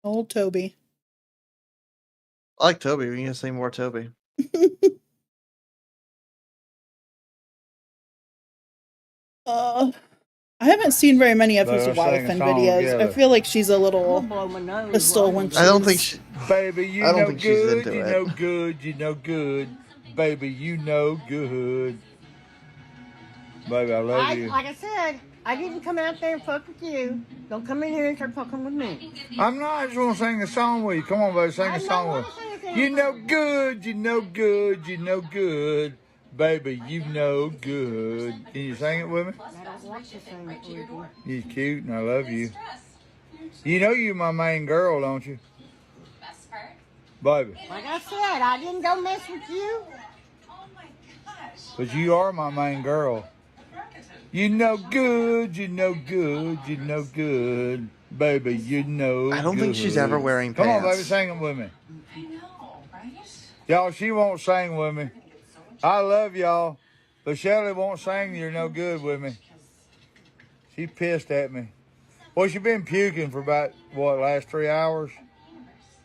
Old Toby. I like Toby. We can say more Toby. I haven't seen very many of his Let's wife sing a in song videos. together. I feel like she's a I'll little blow my nose. pistol when she's... I don't think she. Baby, you I don't know think she's good, into you it. know good, you know good. Baby, you know good. Baby, I love you. Like I said, I didn't come out there and fuck with you. Don't come in here and start fucking with me. I'm not. I just want to sing a song with you. Come on, baby, sing I a don't song wanna with sing a you. thing You with know you. good, you know good, you know good. Baby, you know good. Can you sing it with me? I don't want to sing it with you. You're cute and I love you. You know you're my main girl, don't you? Baby. Like I said, I didn't go mess with you. But you are my main girl. You know good, you know good, you know good. Baby, you know I don't think she's ever wearing Come on, pants. baby, sing it with me. Y'all, she won't sing with me. I love y'all, but Shelly won't sing You're No Good with me. She pissed at me. Well, she been puking for about, what, last 3 hours?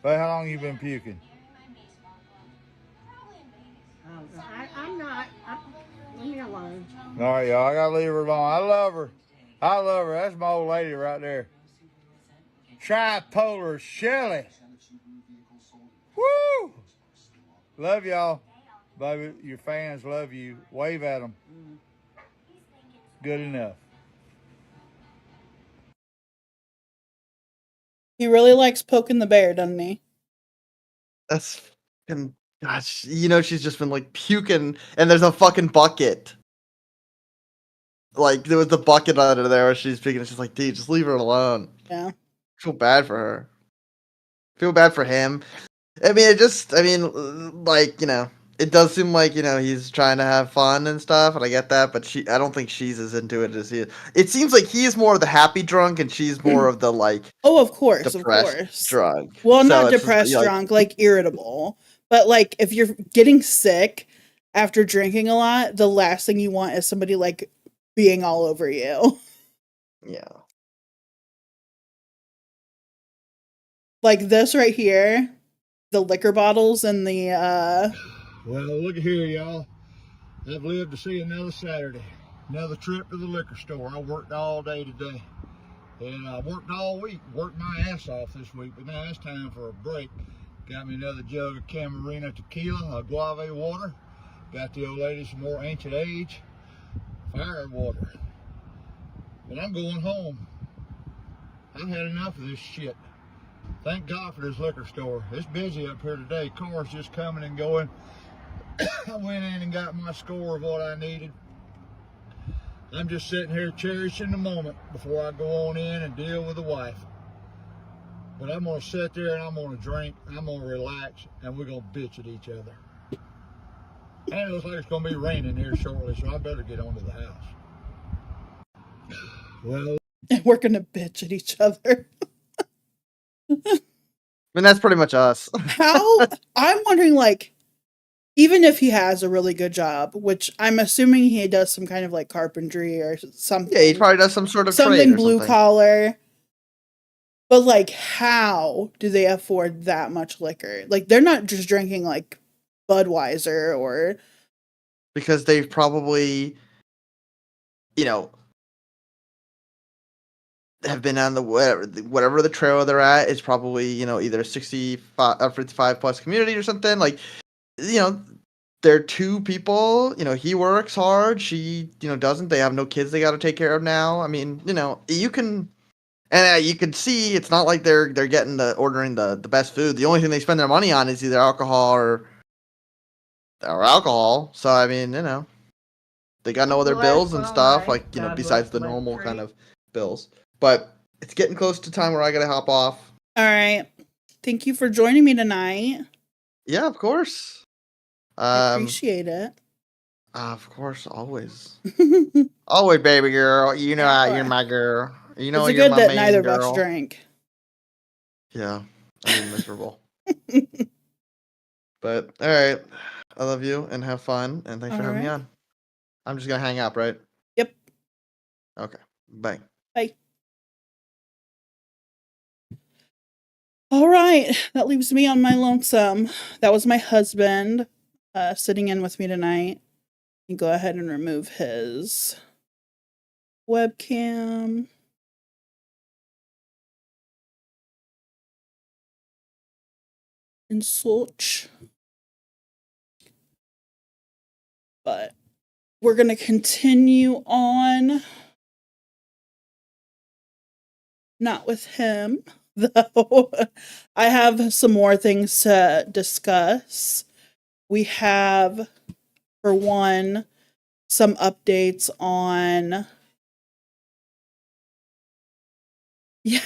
But how long you been puking? I'm not. Leave me alone. All right, y'all, I gotta leave her alone. I love her. I love her. That's my old lady right there. Tripolar Shelley. Woo! Love y'all. Baby, your fans love you. Wave at them. Good enough. He really likes poking the bear, doesn't he? That's fucking gosh. She's just been like puking, and there's a fucking bucket. Like there was a bucket under there where she's puking. And she's like, dude, just leave her alone. Yeah. Feel bad for her. Feel bad for him. I mean, it does seem like, he's trying to have fun and stuff, and I get that, but I don't think she's as into it as he is. It seems like he is more of the happy drunk, and she's more of the, like, Oh, of course, depressed drunk. Well, So not it's just, depressed drunk, like irritable. But like if you're getting sick after drinking a lot, the last thing you want is somebody like being all over you. Yeah. Like this right here, the liquor bottles and the Well, look at here, y'all. I've lived to see another Saturday. Another trip to the liquor store. I worked all day today. And I worked all week. Worked my ass off this week. But now it's time for a break. Got me another jug of Camarena tequila, a guave water. Got the old lady some more ancient age fire water. But I'm going home. I've had enough of this shit. Thank God for this liquor store. It's busy up here today. Cars just coming and going. I went in and got my score of what I needed. I'm just sitting here cherishing the moment before I go on in and deal with the wife. But I'm going to sit there and I'm going to drink, I'm going to relax, and we're going to bitch at each other. And it looks like it's going to be raining here shortly, so I better get on to the house. Well, and we're gonna bitch at each other. I mean, that's pretty much us. How I'm wondering, like, even if he has a really good job, which I'm assuming he does some kind of like carpentry or something. Yeah, he probably does some sort of something trade or blue something. collar. But like, how do they afford that much liquor? Like, they're not just drinking like Budweiser or Because they've probably, have been on the whatever the trail they're at is probably, either 65 or 55 plus community or something. Like, they're two people, he works hard, she, doesn't. They have no kids they got to take care of now. I mean, you can see it's not like they're getting ordering the best food. The only thing they spend their money on is either alcohol or alcohol. So I mean, they got no other bills and stuff, like, besides the normal kind of bills. But it's getting close to time where I gotta hop off. all right. Thank you for joining me tonight. Yeah, of course. I appreciate it. Of course, always. Always, baby girl. You know you're my girl. You know it's you're good my that main neither girl. of us drank. Yeah, I'm miserable. But all right, I love you and have fun, and thanks for having me on. I'm just gonna hang up, right? Yep. Okay. Bye. Bye. All right, that leaves me on my lonesome. That was my husband sitting in with me tonight. You go ahead and remove his webcam. And such. But we're going to continue on. Not with him, though. I have some more things to discuss. We have, for one, some updates on... Yeah,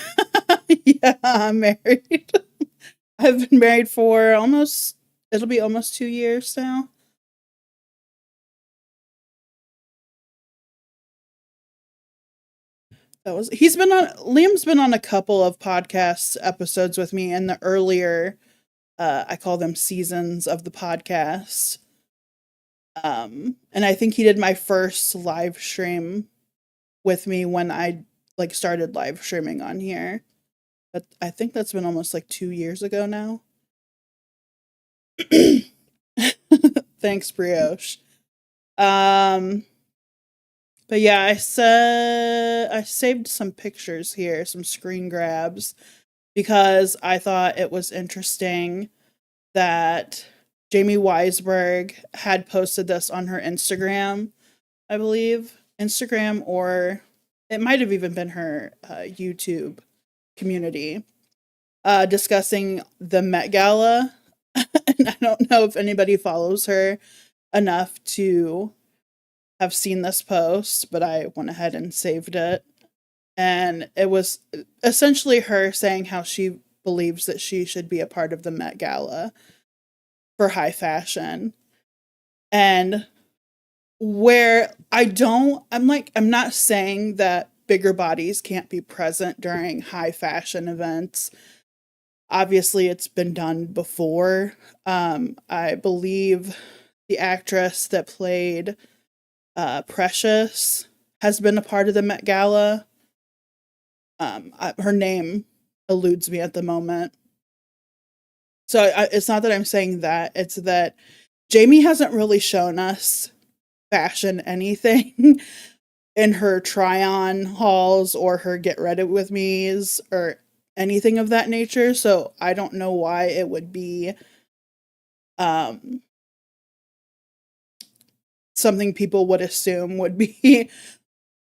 I'm married. I've been married for it'll be almost 2 years now. Liam's been on a couple of podcast episodes with me in the earlier, I call them seasons of the podcast. And I think he did my first live stream with me when I started live streaming on here. But I think that's been almost 2 years ago now. Thanks, Brioche. But But yeah, I saved some pictures here, some screen grabs, because I thought it was interesting that Jamie Weisberg had posted this on her Instagram, I believe. Instagram, or it might have even been her YouTube community, discussing the Met Gala. And I don't know if anybody follows her enough to have seen this post, but I went ahead and saved it. And it was essentially her saying how she believes that she should be a part of the Met Gala for high fashion. And where I'm not saying that bigger bodies can't be present during high fashion events. Obviously, it's been done before. I believe the actress that played Precious has been a part of the Met Gala. Her name eludes me at the moment. So it's not that I'm saying that. It's that Jamie hasn't really shown us fashion anything in her try-on hauls or her get ready with me's or anything of that nature. So I don't know why it would be something people would assume would be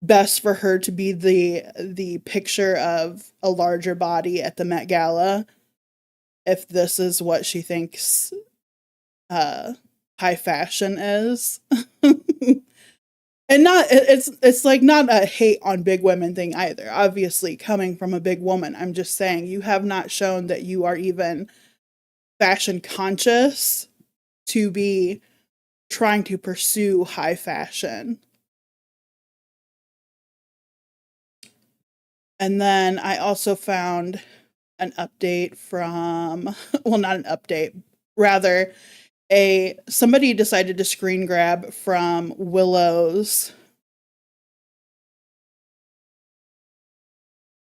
best for her to be the picture of a larger body at the Met Gala, if this is what she thinks high fashion is. And it's like not a hate on big women thing either. Obviously, coming from a big woman, I'm just saying you have not shown that you are even fashion conscious to be trying to pursue high fashion. And then I also found an update from, well, not an update, rather somebody decided to screen grab from Willow's.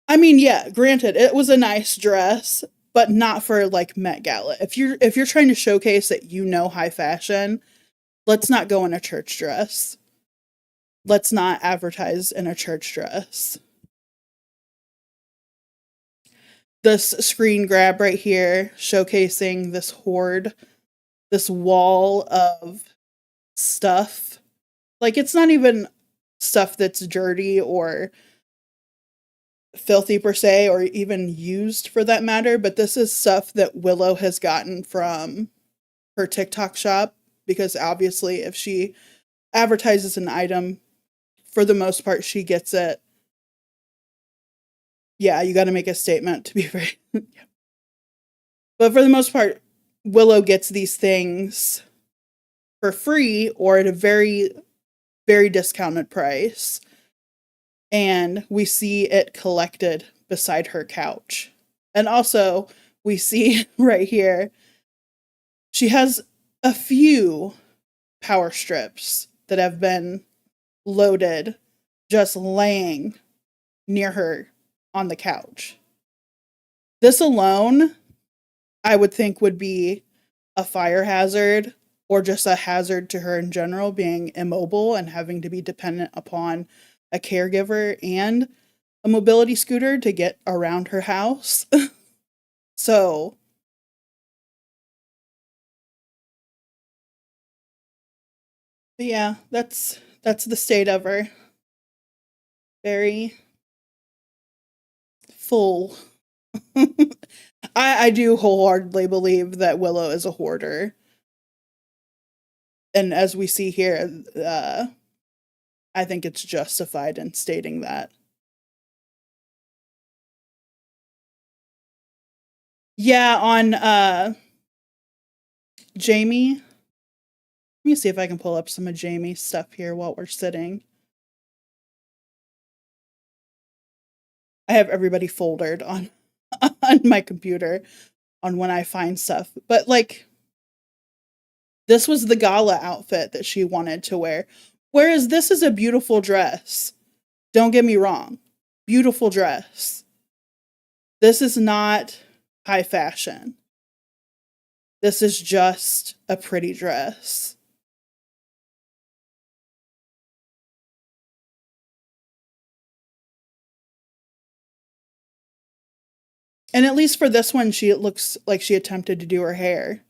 I mean, yeah, granted, it was a nice dress, but not for like Met Gala. If you're trying to showcase that you know high fashion, let's not go in a church dress. Let's not advertise in a church dress. This screen grab right here showcasing this hoard, this wall of stuff. Like, it's not even stuff that's dirty or filthy per se, or even used for that matter, but this is stuff that Willow has gotten from her TikTok shop, because obviously if she advertises an item, for the most part she gets it. Yeah, you got to make a statement to be very but for the most part Willow gets these things for free or at a very, very discounted price. And we see it collected beside her couch. And also, we see right here, she has a few power strips that have been loaded, just laying near her on the couch. This alone, I would think, would be a fire hazard, or just a hazard to her in general, being immobile and having to be dependent upon a caregiver and a mobility scooter to get around her house. So, but yeah, that's the state of her. Very full. I do wholeheartedly believe that Willow is a hoarder. And as we see here, I think it's justified in stating that. Yeah, on Jamie. Let me see if I can pull up some of Jamie's stuff here while we're sitting. I have everybody foldered on my computer on when I find stuff. But like, this was the gala outfit that she wanted to wear. Whereas this is a beautiful dress. Don't get me wrong. Beautiful dress. This is not high fashion. This is just a pretty dress. And at least for this one, it looks like she attempted to do her hair.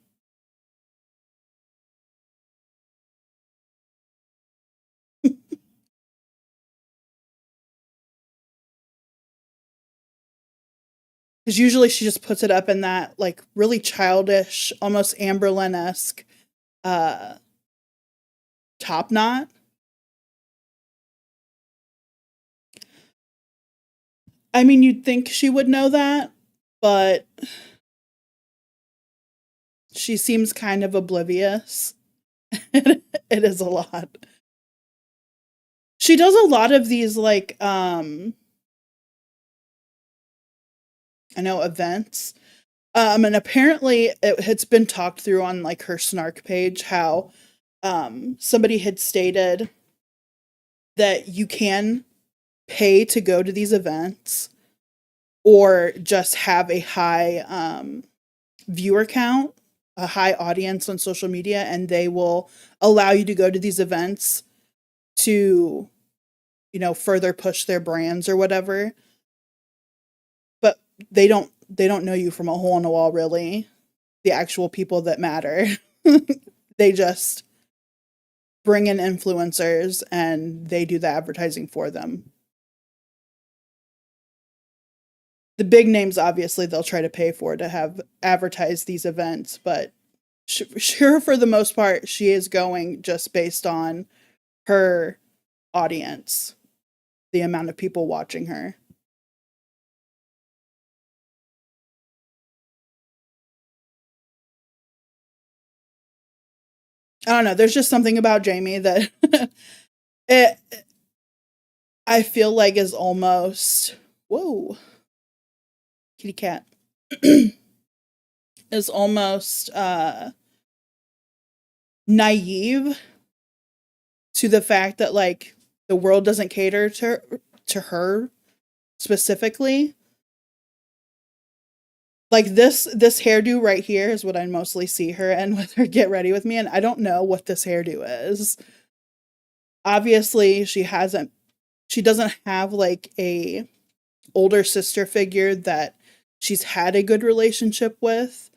Because usually she just puts it up in that like really childish, almost Amberlynn-esque top knot. I mean, you'd think she would know that, but she seems kind of oblivious. It is a lot. She does a lot of these like I know events. And apparently it's been talked through on like her Snark page how somebody had stated that you can pay to go to these events or just have a high viewer count, a high audience on social media, and they will allow you to go to these events to, you know, further push their brands or whatever. But they don't know you from a hole in a wall, really. The actual people that matter. They just bring in influencers and they do the advertising for them. The big names, obviously, they'll try to pay for to have advertised these events, but sure, for the most part, she is going just based on her audience, the amount of people watching her. I don't know. There's just something about Jamie that I feel like is almost, whoa, kitty cat, is almost naive to the fact that like the world doesn't cater to her specifically. Like this hairdo right here is what I mostly see her in with her Get Ready With Me, and I don't know what this hairdo is. Obviously, she doesn't have like a older sister figure that she's had a good relationship with.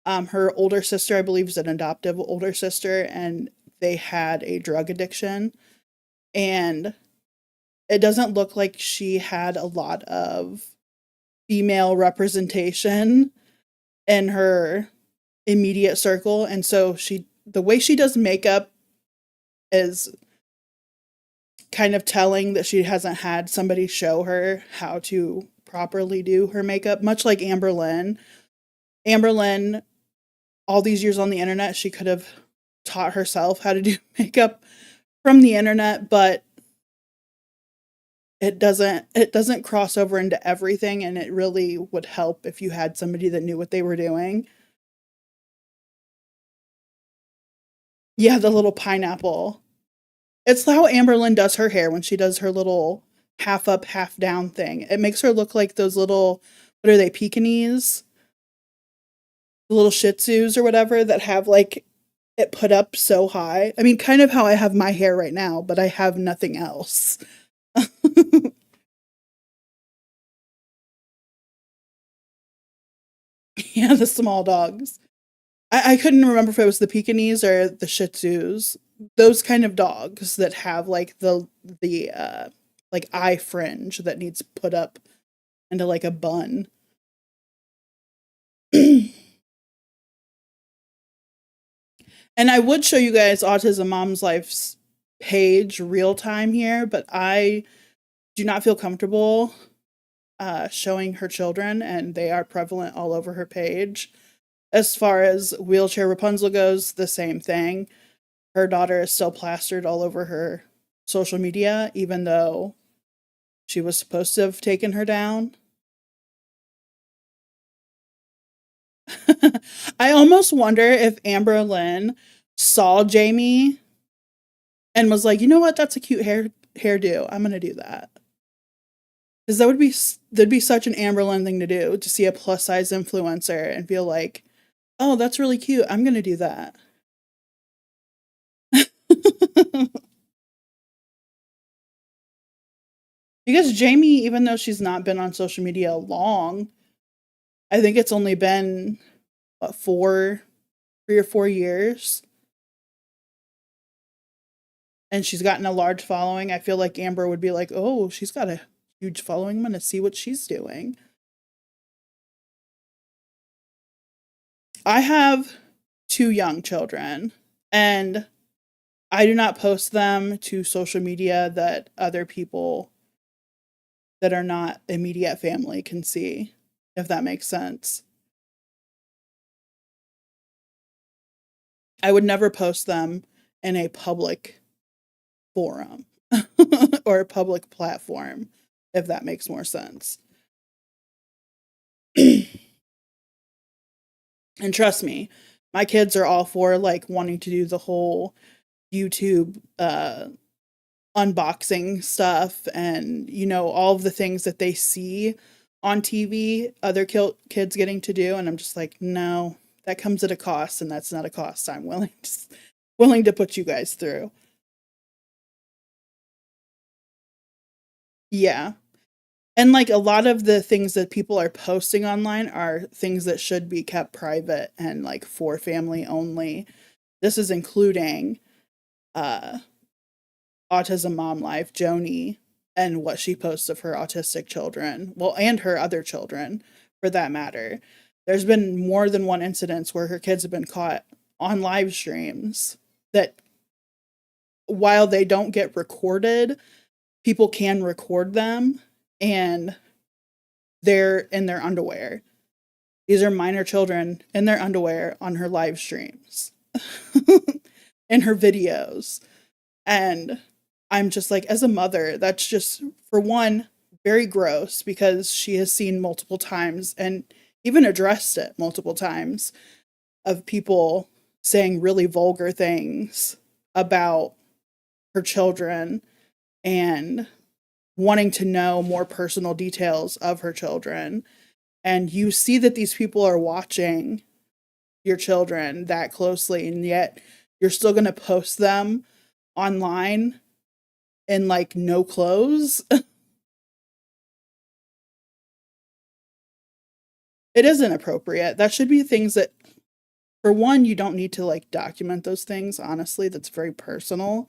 Her older sister, I believe, is an adoptive older sister, and they had a drug addiction. And it doesn't look like she had a lot of female representation in her immediate circle. And so the way she does makeup is kind of telling that she hasn't had somebody show her how to properly do her makeup, much like Amberlynn. Amberlynn, all these years on the internet, she could have taught herself how to do makeup from the internet, but it doesn't cross over into everything, and it really would help if you had somebody that knew what they were doing. Yeah, the little pineapple. It's how Amberlynn does her hair when she does her little half up, half down thing. It makes her look like those little, what are they, Pekingese? The little Shih Tzus or whatever that have like it put up so high. I mean, kind of how I have my hair right now, but I have nothing else. Yeah, the small dogs. I couldn't remember if it was the Pekingese or the Shih Tzus. Those kind of dogs that have like the like eye fringe that needs put up into like a bun. And I would show you guys Autism Mom's Life's page real time here, but I do not feel comfortable showing her children, and they are prevalent all over her page. As far as Wheelchair Rapunzel goes, the same thing. Her daughter is still plastered all over her social media, even though she was supposed to have taken her down. I almost wonder if Amberlynn saw Jamie and was like, you know what, that's a cute hairdo. I'm gonna do that. Because that'd be such an Amberlynn thing to do, to see a plus size influencer and feel like, oh, that's really cute. I'm gonna do that. Because Jamie, even though she's not been on social media long, I think it's only been, what, 3 or 4 years. And she's gotten a large following. I feel like Amber would be like, oh, she's got a huge following. I'm going to see what she's doing. I have 2 young children, and I do not post them to social media that other people that are not immediate family can see, if that makes sense. I would never post them in a public forum or a public platform, if that makes more sense. And trust me, my kids are all for like wanting to do the whole YouTube unboxing stuff and, you know, all of the things that they see on TV other kids getting to do, and I'm just like, no, that comes at a cost, and that's not a cost I'm willing to put you guys through. Yeah. And like a lot of the things that people are posting online are things that should be kept private and like for family only. This is including Autism Mom Life, Joni, and what she posts of her autistic children. Well, and her other children, for that matter. There's been more than one incidents where her kids have been caught on live streams that, while they don't get recorded, people can record them, and they're in their underwear. These are minor children in their underwear on her live streams, in her videos. And I'm just like, as a mother, that's just, for one, very gross, because she has seen multiple times and even addressed it multiple times of people saying really vulgar things about her children and wanting to know more personal details of her children. And you see that these people are watching your children that closely, and yet you're still going to post them online in like no clothes. It isn't appropriate. That should be things that, for one, you don't need to like document those things. Honestly, that's very personal.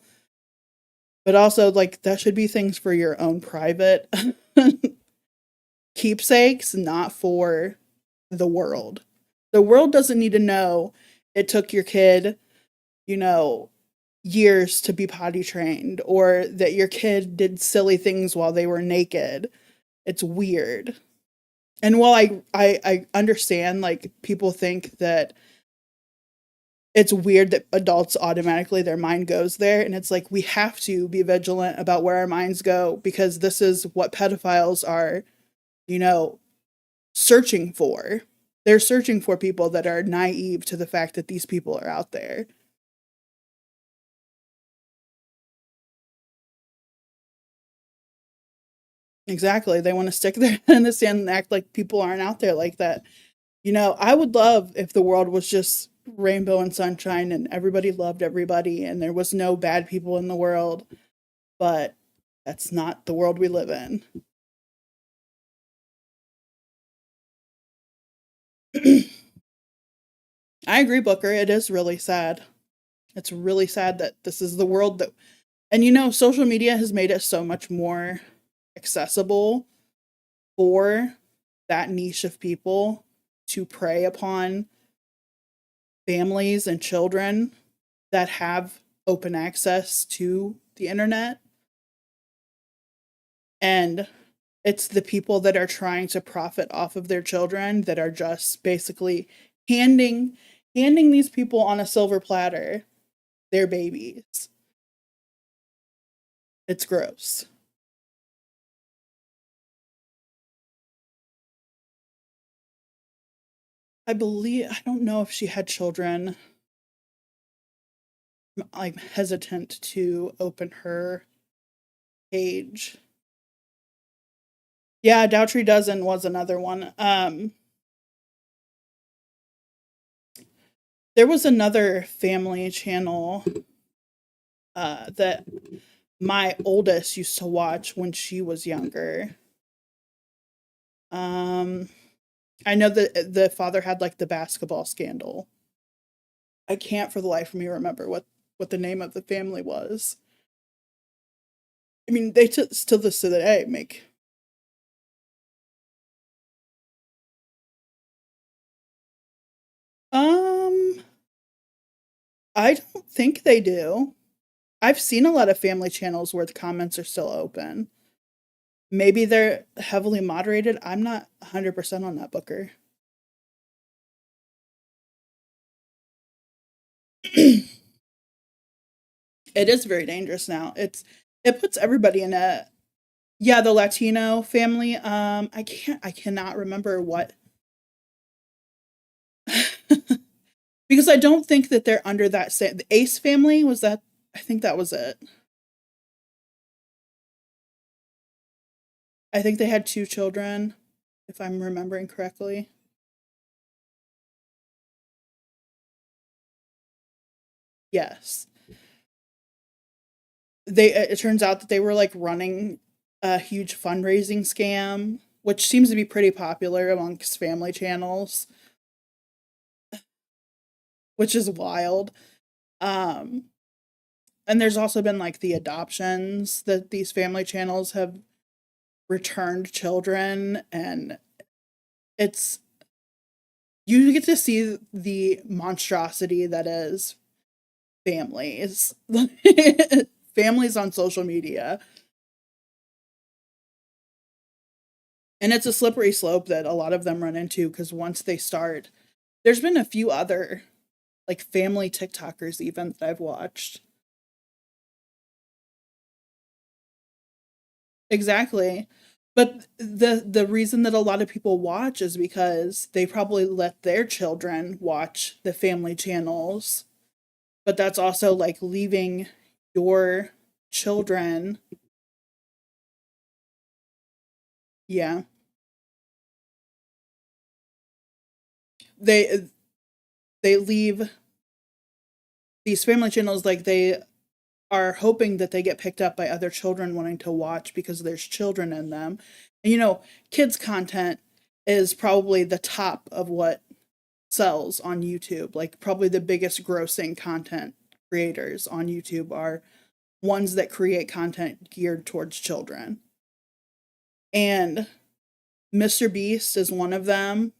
But also, like, that should be things for your own private keepsakes, not for the world. The world doesn't need to know it took your kid, you know, years to be potty trained, or that your kid did silly things while they were naked. It's weird. And while I understand, like, people think that it's weird that adults automatically, their mind goes there, and it's like, we have to be vigilant about where our minds go, because this is what pedophiles are, you know, searching for. They're searching for people that are naive to the fact that these people are out there. Exactly. They want to stick their head in the sand and act like people aren't out there like that. You know, I would love if the world was just rainbow and sunshine and everybody loved everybody and there was no bad people in the world, but that's not the world we live in. I agree, Booker. It is really sad. It's really sad that this is the world that, and you know, social media has made it so much more accessible for that niche of people to prey upon families and children that have open access to the internet. And it's the people that are trying to profit off of their children that are just basically handing these people on a silver platter their babies. It's gross. I don't know if she had children. I'm hesitant to open her page. Yeah, Dowtree Dozen was another one. There was another family channel that my oldest used to watch when she was younger. I know that the father had like the basketball scandal. I can't for the life of me remember what the name of the family was. I mean, they still this to the day make. Um, I don't think they do. I've seen a lot of family channels where the comments are still open. Maybe they're heavily moderated. I'm not 100% on that, Booker. It is very dangerous now. It puts everybody in a the Latino family. I cannot remember what because I don't think that they're under that same the Ace family was that I think that was it. I think they had 2 children, if I'm remembering correctly. Yes. It turns out that they were like running a huge fundraising scam, which seems to be pretty popular amongst family channels, which is wild. And there's also been like the adoptions that these family channels have returned children, and it's you get to see the monstrosity that is families. Families on social media. And it's a slippery slope that a lot of them run into because once they start, there's been a few other like family TikTokers even that I've watched. Exactly. But the reason that a lot of people watch is because they probably let their children watch the family channels. But that's also like leaving your children. Yeah. They they leave these family channels like they are hoping that they get picked up by other children wanting to watch because there's children in them. And kids content is probably the top of what sells on YouTube. Like probably the biggest grossing content creators on YouTube are ones that create content geared towards children. And Mr. Beast is one of them.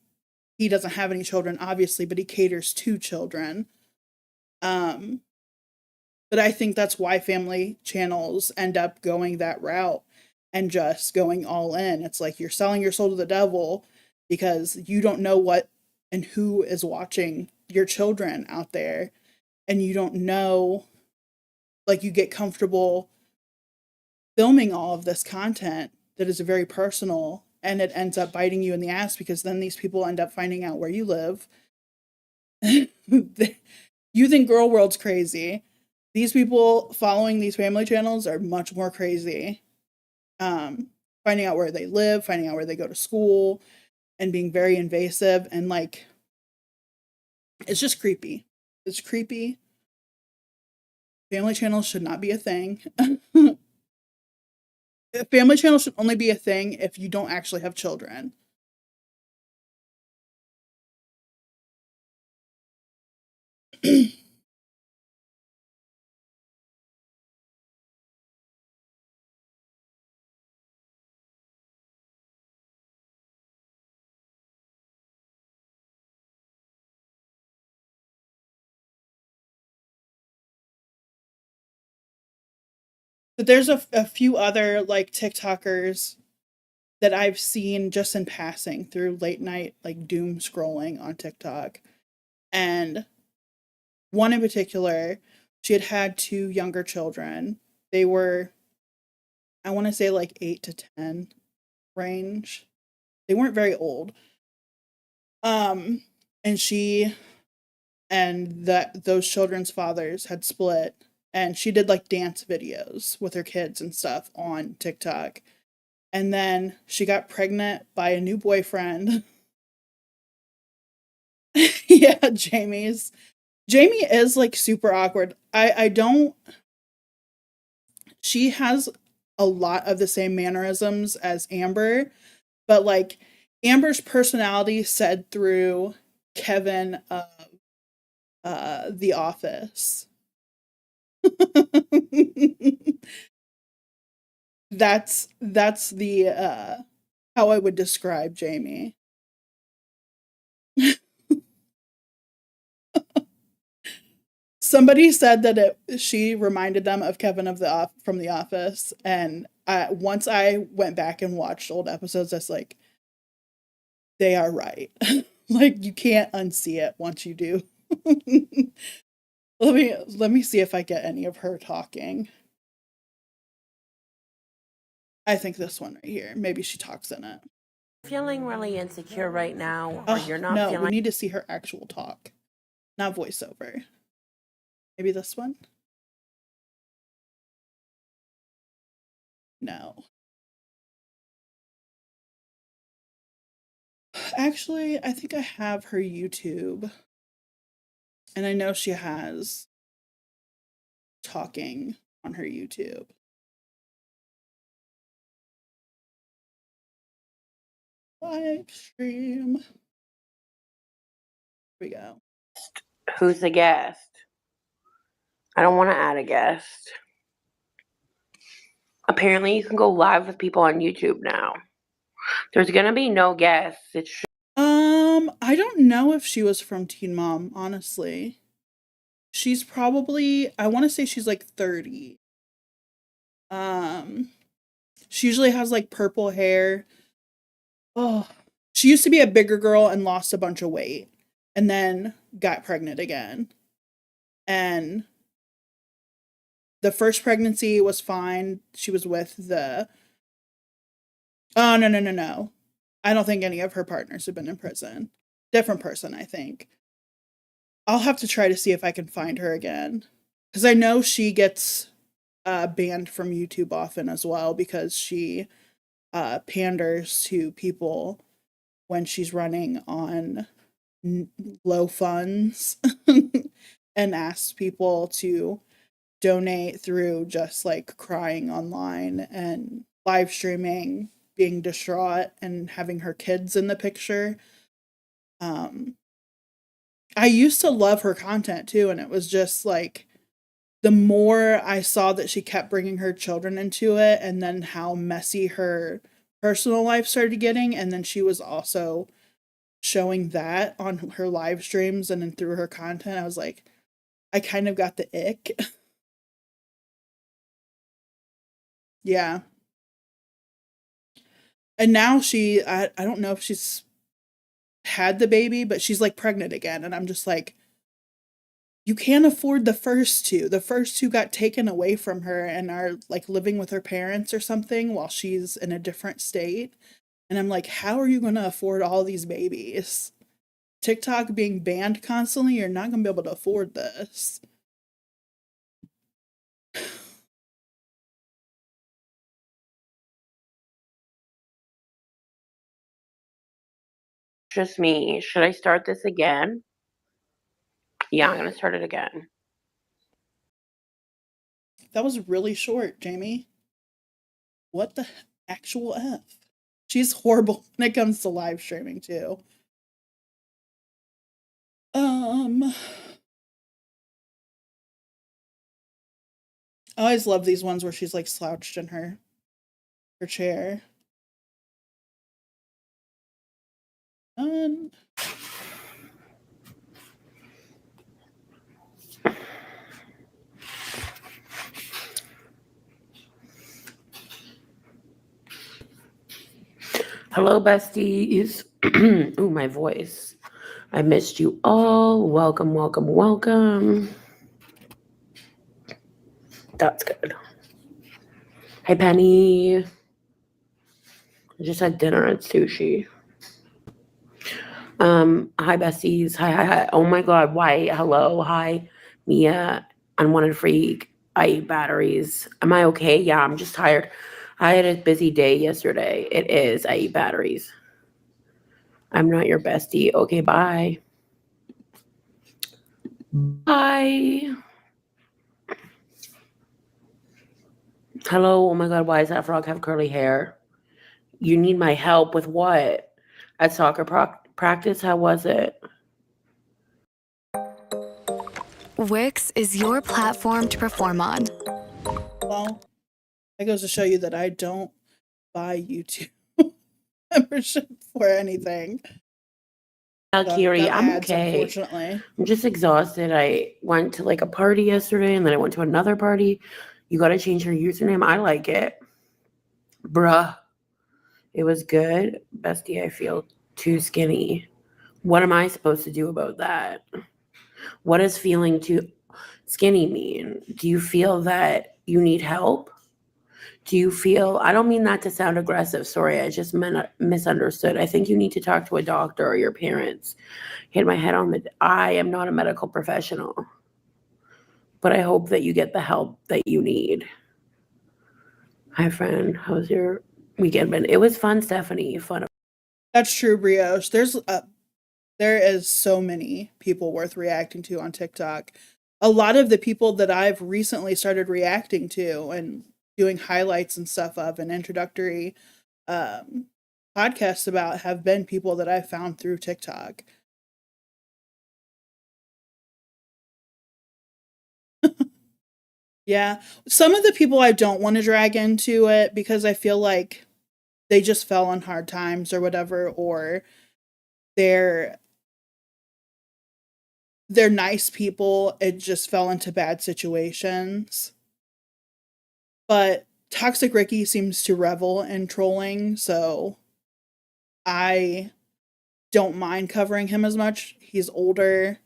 He doesn't have any children, obviously, but he caters to children. But I think that's why family channels end up going that route and just going all in. It's like you're selling your soul to the devil because you don't know what and who is watching your children out there. And you don't know, like, you get comfortable filming all of this content that is very personal, and it ends up biting you in the ass because then these people end up finding out where you live. You think Girl World's crazy. These people following these family channels are much more crazy. Finding out where they live, finding out where they go to school, and being very invasive, and like it's just creepy. It's creepy. Family channels should not be a thing. Family channels should only be a thing if you don't actually have children. But there's a few other like TikTokers that I've seen just in passing through late night like doom scrolling on TikTok. And one in particular, she had had 2 younger children. They were, I want to say like 8 to 10 range. They weren't very old. And she and those children's fathers had split, and she did like dance videos with her kids and stuff on TikTok. And then she got pregnant by a new boyfriend. Yeah, Jamie is like super awkward. I don't She has a lot of the same mannerisms as Amber, but like Amber's personality said through Kevin of The Office. That's the how I would describe Jamie. Somebody said that she reminded them of Kevin from The Office, and once I went back and watched old episodes, that's like, they are right. Like, you can't unsee it once you do. Let me see if I get any of her talking. I think this one right here. Maybe she talks in it. Feeling really insecure right now, or you're not no, feeling. we need to see her actual talk, not voiceover. Maybe this one? No. Actually, I think I have her YouTube. And I know she has talking on her YouTube. Live stream. Here we go. Who's the guest? I don't want to add a guest. Apparently, you can go live with people on YouTube now. There's gonna be no guests. It's I don't know if she was from Teen Mom, honestly. She's probably, I want to say she's like 30. She usually has like purple hair. Oh, she used to be a bigger girl and lost a bunch of weight and then got pregnant again. And the first pregnancy was fine. She was with oh, no. I don't think any of her partners have been in prison. Different person, I think. I'll have to try to see if I can find her again. Because I know she gets banned from YouTube often as well because she panders to people when she's running on low funds and asks people to donate through just like crying online and live streaming, being distraught, and having her kids in the picture. I used to love her content too, and it was just like, the more I saw that she kept bringing her children into it, and then how messy her personal life started getting, and then she was also showing that on her live streams and then through her content, I was like, I kind of got the ick. Yeah. And now I don't know if she's had the baby, but she's like pregnant again, and I'm just like, you can't afford the first two. The first two got taken away from her and are like living with her parents or something while she's in a different state. And I'm like, how are you going to afford all these babies? TikTok being banned constantly, you're not going to be able to afford this. just me. Should I start this again? Yeah, I'm gonna start it again. That was really short, Jamie. What the actual F? She's horrible when it comes to live streaming too. I always love these ones where she's like slouched in her chair. Hello, besties. Ooh, my voice. I missed you all. Welcome, welcome, welcome. That's good. Hey, Penny. I just had dinner at sushi. Hi, besties. Hi. Oh my God. Why? Hello. Hi, Mia. Unwanted freak. I eat batteries. Am I okay? Yeah, I'm just tired. I had a busy day yesterday. It is. I eat batteries. I'm not your bestie. Okay, bye. Bye. Hello. Oh my God. Why does that frog have curly hair? You need my help with what? at soccer practice. How was it? Wix is your platform to perform on. Well, that goes to show you that I don't buy YouTube membership for anything. Kiri, Got I'm ads, okay. unfortunately. I'm just exhausted. I went to like a party yesterday and then I went to another party. You got to change your username. I like it. Bruh. It was good. Bestie, I feel too skinny. What am I supposed to do about that? What does feeling too skinny mean? Do you feel that you need help? Do you feel, I don't mean that to sound aggressive. Sorry, I just misunderstood. I think you need to talk to a doctor or your parents. Hit my head on I am not a medical professional, but I hope that you get the help that you need. Hi, friend. How's your weekend been? It was fun, Stephanie. Fun. That's true, Brioche. There is so many people worth reacting to on TikTok. A lot of the people that I've recently started reacting to and doing highlights and stuff of and introductory podcasts about have been people that I found through TikTok. Yeah. Some of the people I don't want to drag into it because I feel like they just fell on hard times or whatever, or they're nice people. It just fell into bad situations. But Toxic Ricky seems to revel in trolling, so I don't mind covering him as much. He's older,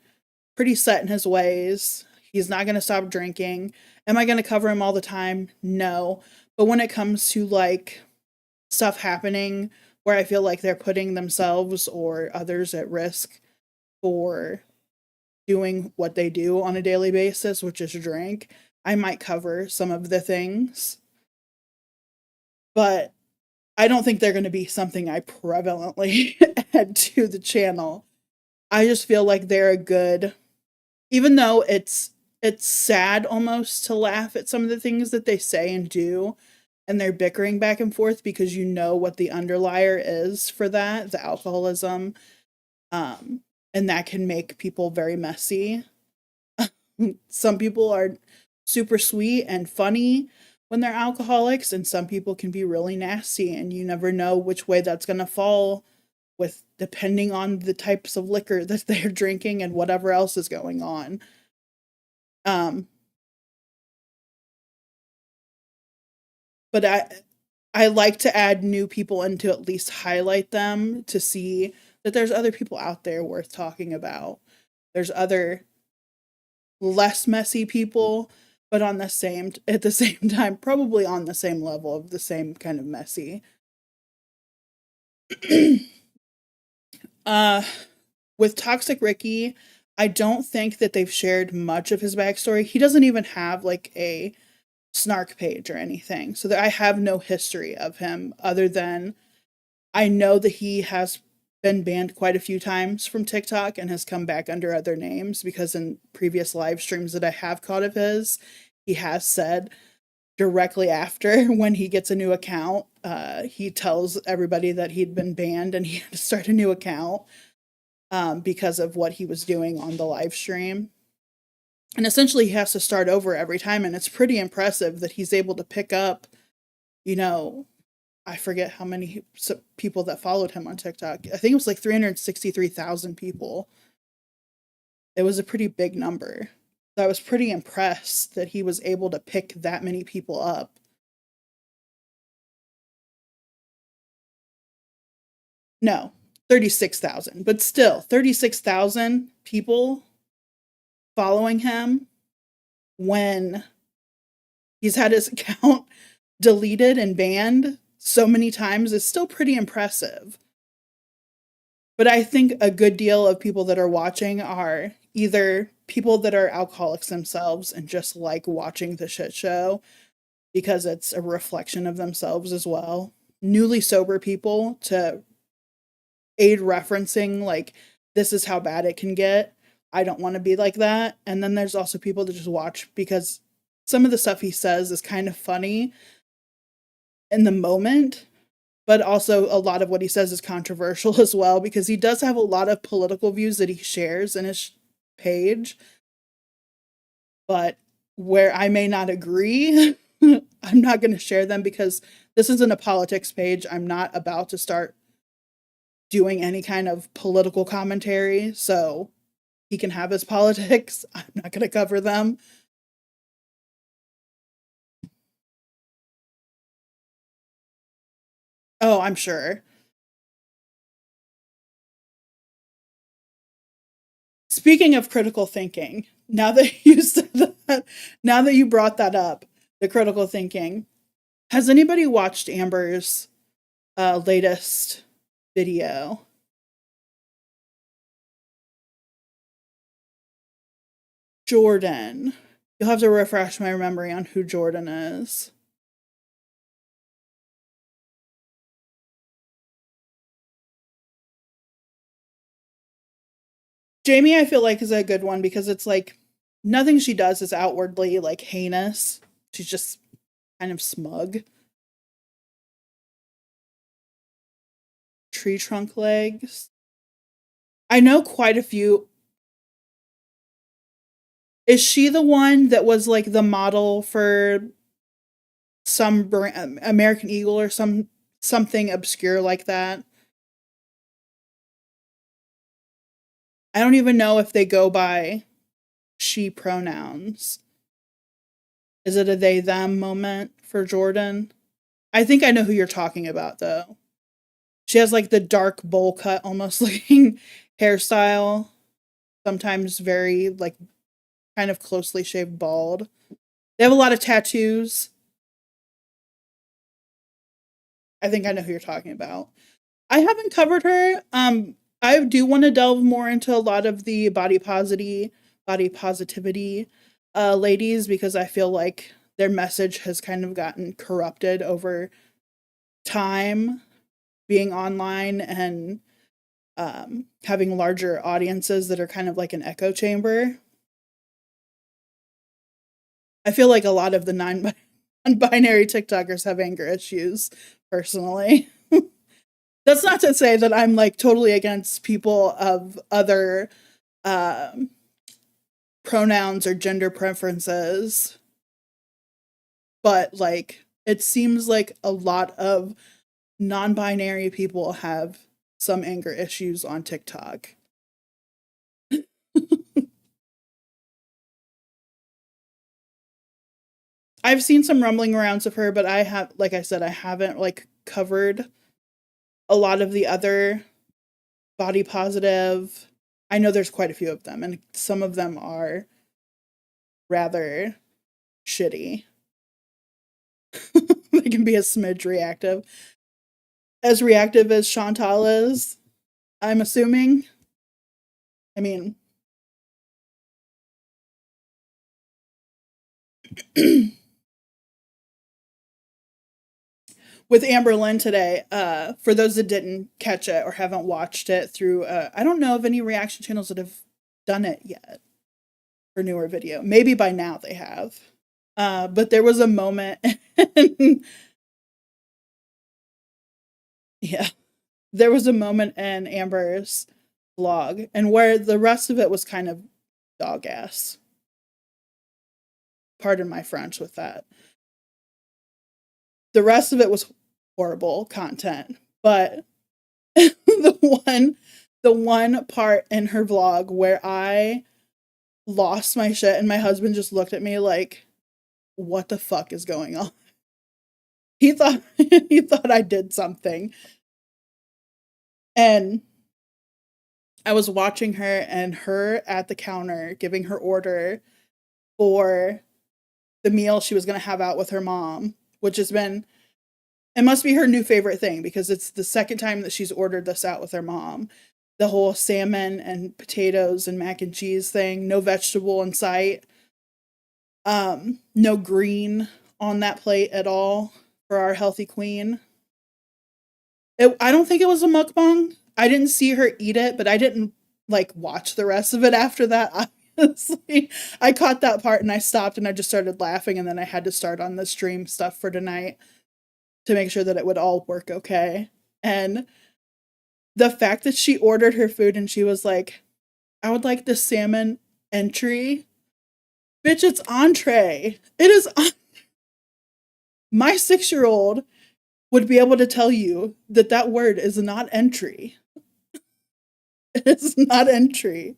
pretty set in his ways. He's not going to stop drinking. Am I going to cover him all the time? No. But when it comes to like stuff happening where I feel like they're putting themselves or others at risk for doing what they do on a daily basis, which is drink, I might cover some of the things. But I don't think they're going to be something I prevalently add to the channel. I just feel like they're a good, even though it's sad almost to laugh at some of the things that they say and do, and they're bickering back and forth because you know what the underlier is for that, the alcoholism, and that can make people very messy. Some people are super sweet and funny when they're alcoholics, and some people can be really nasty, and you never know which way that's going to fall with depending on the types of liquor that they're drinking and whatever else is going on. But I like to add new people in to at least highlight them to see that there's other people out there worth talking about. There's other less messy people, but at the same time, probably on the same level of the same kind of messy. With Toxic Ricky, I don't think that they've shared much of his backstory. He doesn't even have like a snark page or anything. So I have no history of him other than I know that he has been banned quite a few times from TikTok and has come back under other names because in previous live streams that I have caught of his, he has said directly after when he gets a new account, he tells everybody that he'd been banned and he had to start a new account because of what he was doing on the live stream. And essentially he has to start over every time, and it's pretty impressive that he's able to pick up, I forget how many people that followed him on TikTok. I think it was like 363,000 people. It was a pretty big number. So I was pretty impressed that he was able to pick that many people up. No, 36,000, but still 36,000 people following him when he's had his account deleted and banned so many times is still pretty impressive. But I think a good deal of people that are watching are either people that are alcoholics themselves and just like watching the shit show because it's a reflection of themselves as well. Newly sober people to aid referencing like, this is how bad it can get. I don't want to be like that. And then there's also people that just watch because some of the stuff he says is kind of funny in the moment, but also a lot of what he says is controversial as well, because he does have a lot of political views that he shares in his page. But where I may not agree, I'm not going to share them because this isn't a politics page. I'm not about to start doing any kind of political commentary, so he can have his politics. I'm not going to cover them. Oh, I'm sure. Speaking of critical thinking, now that you said that, now that you brought that up, the critical thinking, has anybody watched Amber's latest video? Jordan. You'll have to refresh my memory on who Jordan is. Jamie, I feel like, is a good one because it's like nothing she does is outwardly like heinous. She's just kind of smug. Tree trunk legs. I know quite a few. Is she the one that was like the model for some brand, American Eagle or something obscure like that? I don't even know if they go by she pronouns. Is it a they them moment for Jordan? I think I know who you're talking about though. She has like the dark bowl cut almost looking hairstyle. Sometimes very like kind of closely shaved bald. They have a lot of tattoos. I think I know who you're talking about. I haven't covered her. I do want to delve more into a lot of the body positivity ladies because I feel like their message has kind of gotten corrupted over time, being online and having larger audiences that are kind of like an echo chamber. I feel like a lot of the non-binary TikTokers have anger issues, personally. That's not to say that I'm like totally against people of other pronouns or gender preferences. But like, it seems like a lot of non-binary people have some anger issues on TikTok. I've seen some rumbling arounds of her, but I have, like I said, I haven't like covered a lot of the other body positive. I know there's quite a few of them, and some of them are rather shitty. They can be a smidge reactive. As reactive as Chantal is, I'm assuming. I mean, with Amber Lynn today, for those that didn't catch it or haven't watched it through, I don't know of any reaction channels that have done it yet for newer video. Maybe by now they have. But there was a moment, yeah, there was a moment in Amber's vlog, and where the rest of it was kind of dog ass. Pardon my French with that. The rest of it was horrible content, but the one part in her vlog where I lost my shit and my husband just looked at me like, what the fuck is going on? He thought I did something. And I was watching her and her at the counter giving her order for the meal she was going to have out with her mom, which has been, it must be her new favorite thing because it's the second time that she's ordered this out with her mom. The whole salmon and potatoes and mac and cheese thing, no vegetable in sight. No green on that plate at all for our healthy queen. I don't think it was a mukbang. I didn't see her eat it, but I didn't like watch the rest of it after that. Obviously, I caught that part and I stopped and I just started laughing, and then I had to start on the stream stuff for tonight. to make sure that it would all work okay. And the fact that she ordered her food and she was like, I would like the salmon entry. Bitch, it's entree. It is. My 6-year-old would be able to tell you that that word is not entry. It's not entry.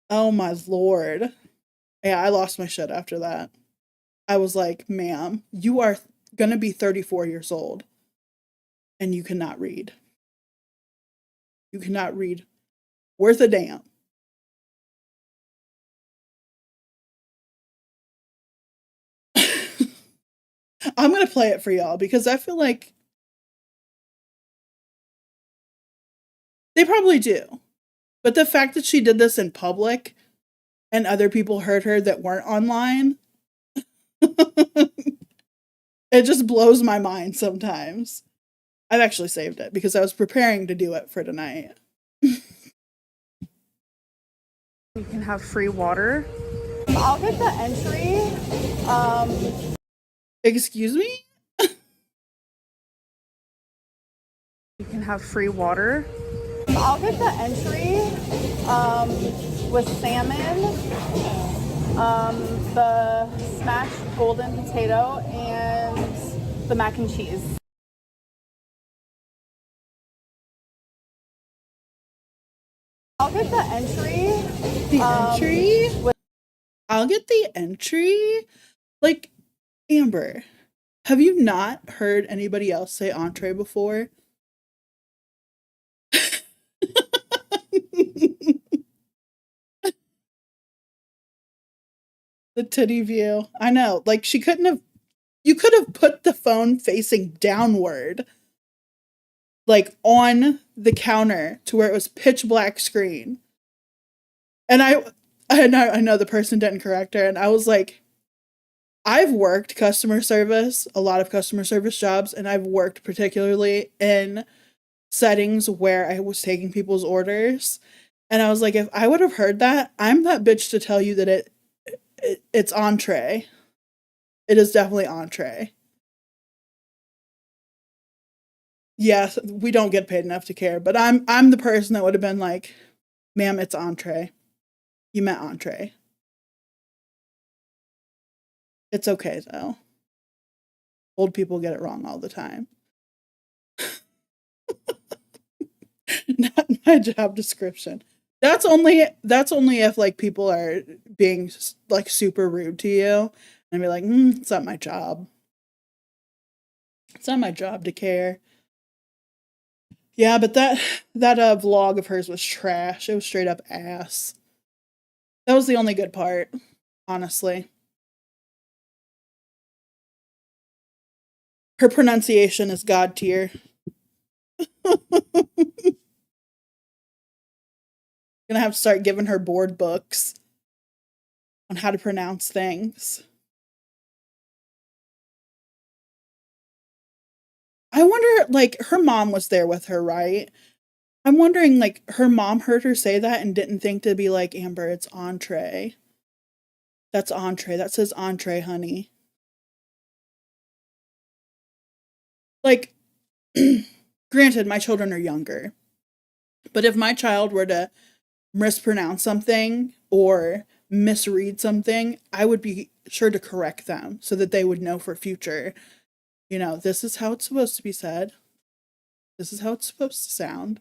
Oh my Lord. Yeah, I lost my shit after that. I was like, ma'am, you are gonna be 34 years old and you cannot read. You cannot read worth a damn. I'm gonna play it for y'all because I feel like they probably do. But the fact that she did this in public and other people heard her that weren't online, it just blows my mind sometimes. I've actually saved it because I was preparing to do it for tonight. You can have free water. I'll get the entry. Excuse me? You can have free water. I'll get the entry with salmon, the smashed golden potato, and the mac and cheese. I'll get the entry. The entry? I'll get the entry? Like, Amber, have you not heard anybody else say entree before? The titty view. I know. Like, she couldn't have. You could have put the phone facing downward, like on the counter to where it was pitch black screen. And I know the person didn't correct her. And I was like, I've worked customer service, a lot of customer service jobs, and I've worked particularly in settings where I was taking people's orders. And I was like, if I would have heard that, I'm that bitch to tell you that it's entree. It is definitely entree. Yes, we don't get paid enough to care, but I'm the person that would have been like, ma'am, it's entree. You meant entree. It's okay though. Old people get it wrong all the time. Not my job description. That's only if like people are being like super rude to you and be like, it's not my job. It's not my job to care. Yeah, but that vlog of hers was trash. It was straight up ass. That was the only good part, honestly. Her pronunciation is god tier. Gonna have to start giving her board books on how to pronounce things. I wonder, like, her mom was there with her, right? I'm wondering, like, her mom heard her say that and didn't think to be like, Amber, it's entree. That's entree. That says entree, honey. Like, granted, my children are younger. But if my child were to mispronounce something or misread something, I would be sure to correct them so that they would know for future, you know, this is how it's supposed to be said. This is how it's supposed to sound.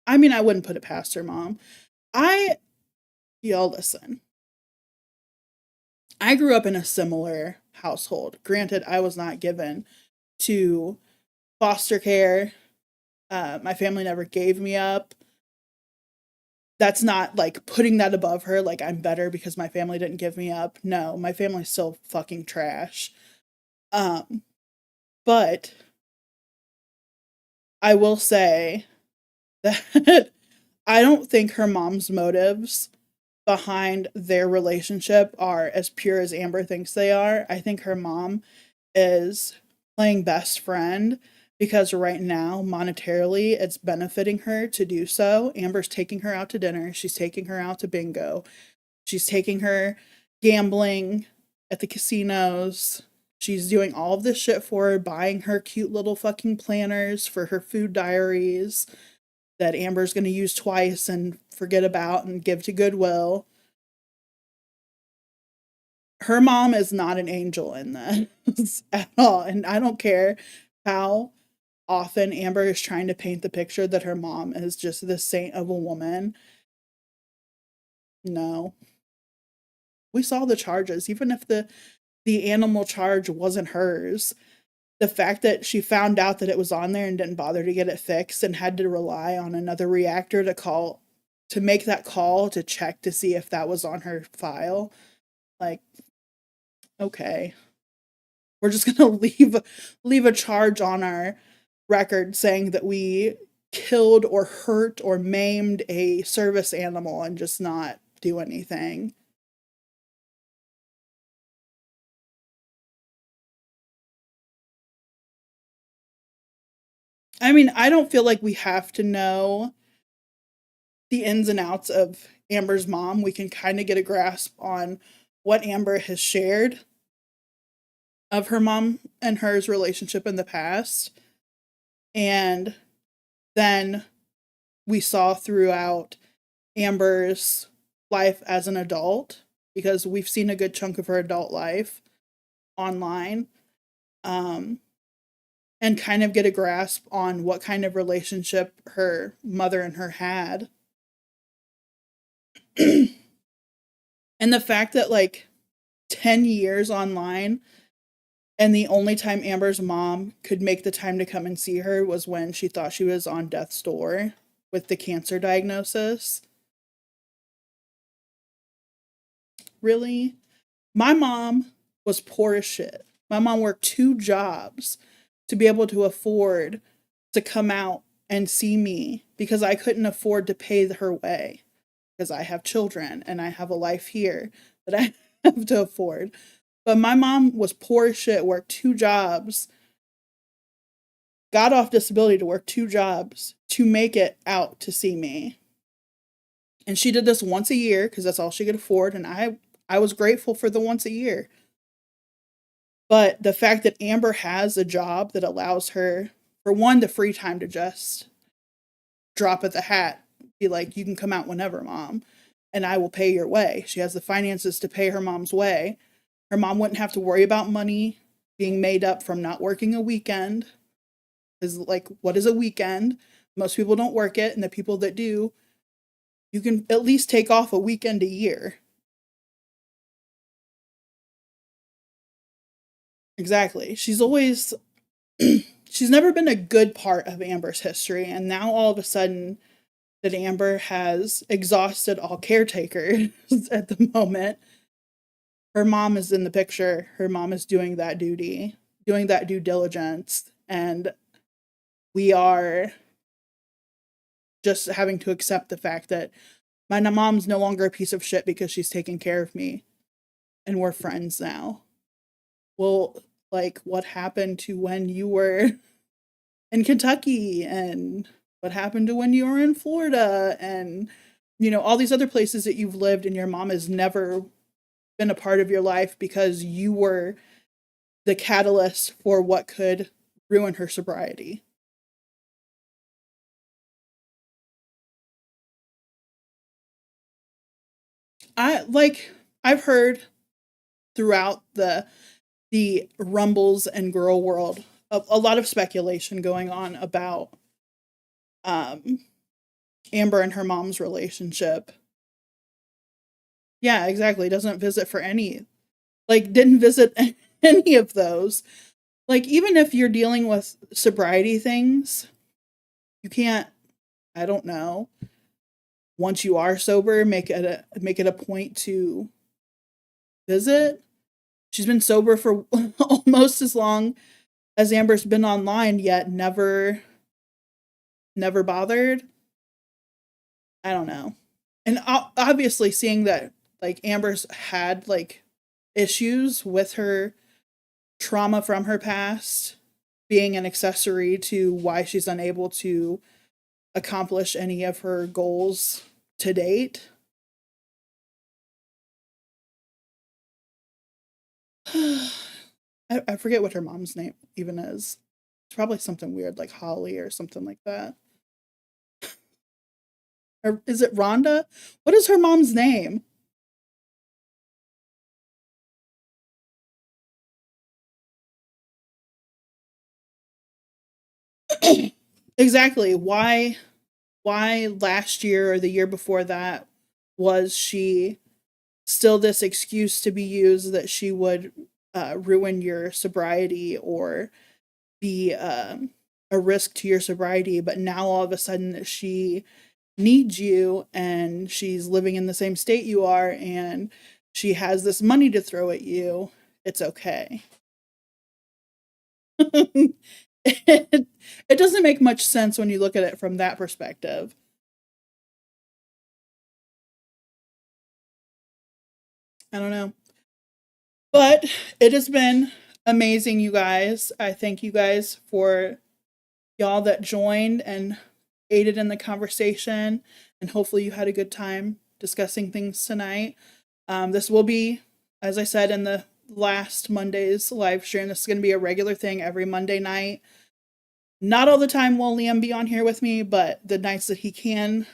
I mean, I wouldn't put it past her mom. Y'all listen. I grew up in a similar household. Granted, I was not given to foster care. My family never gave me up. That's not like putting that above her, like I'm better because my family didn't give me up. No, my family's still fucking trash. But I will say that I don't think her mom's motives behind their relationship are as pure as Amber thinks they are. I think her mom is playing best friend because right now, monetarily, it's benefiting her to do so. Amber's taking her out to dinner. She's taking her out to bingo. She's taking her gambling. at the casinos. She's doing all of this shit for her, buying her cute little fucking planners for her food diaries that Amber's going to use twice and forget about and give to Goodwill. Her mom is not an angel in this at all. And I don't care how often Amber is trying to paint the picture that her mom is just this saint of a woman. No. We saw the charges, even if the animal charge wasn't hers. The fact that she found out that it was on there and didn't bother to get it fixed and had to rely on another reactor to make that call to check to see if that was on her file. Like, okay. We're just going to leave a charge on our record saying that we killed or hurt or maimed a service animal and just not do anything. I mean, I don't feel like we have to know the ins and outs of Amber's mom. We can kind of get a grasp on what Amber has shared of her mom and hers relationship in the past. And then we saw throughout Amber's life as an adult, because we've seen a good chunk of her adult life online. And kind of get a grasp on what kind of relationship her mother and her had. And the fact that, like, 10 years online, and the only time Amber's mom could make the time to come and see her was when she thought she was on death's door with the cancer diagnosis. Really? My mom was poor as shit. My mom worked 2 jobs to be able to afford to come out and see me because I couldn't afford to pay her way because I have children and I have a life here that I have to afford. But my mom was poor as shit, worked 2 jobs, got off disability to work 2 jobs to make it out to see me. And she did this once a year because that's all she could afford. And I was grateful for the once a year. But the fact that Amber has a job that allows her, for one, the free time to just drop at the hat, be like, you can come out whenever, Mom, and I will pay your way. She has the finances to pay her mom's way. Her mom wouldn't have to worry about money being made up from not working a weekend. Because, like, what is a weekend? Most people don't work it, and the people that do, you can at least take off a weekend a year. Exactly. She's never been a good part of Amber's history, and now all of a sudden that Amber has exhausted all caretakers at the moment, her mom is in the picture. Her mom is doing that duty, doing that due diligence, and we are just having to accept the fact that my mom's no longer a piece of shit because she's taking care of me, and we're friends now. Well, like, what happened to when you were in Kentucky, and what happened to when you were in Florida, and, you know, all these other places that you've lived and your mom has never been a part of your life because you were the catalyst for what could ruin her sobriety. I've heard throughout the rumbles and girl world a lot of speculation going on about Amber and her mom's relationship. Yeah, exactly. Doesn't visit for any, like, didn't visit any of those. Like, even if you're dealing with sobriety things, you can't, I don't know, once you are sober, make it a point to visit. She's been sober for almost as long as Amber's been online, yet never bothered. I don't know. And obviously seeing that, like, Amber's had, like, issues with her trauma from her past being an accessory to why she's unable to accomplish any of her goals to date. I forget what her mom's name even is. It's probably something weird like Holly or something like that. Or is it Rhonda? What is her mom's name? Exactly. Why last year or the year before that was she still this excuse to be used that she would ruin your sobriety or be a risk to your sobriety, but now all of a sudden that she needs you and she's living in the same state you are and she has this money to throw at you, it's okay. It doesn't make much sense when you look at it from that perspective. I don't know. But it has been amazing, you guys. I thank you guys for y'all that joined and aided in the conversation. And hopefully you had a good time discussing things tonight. This will be, as I said in the last Monday's live stream, this is going to be a regular thing every Monday night. Not all the time will Liam be on here with me, but the nights that he can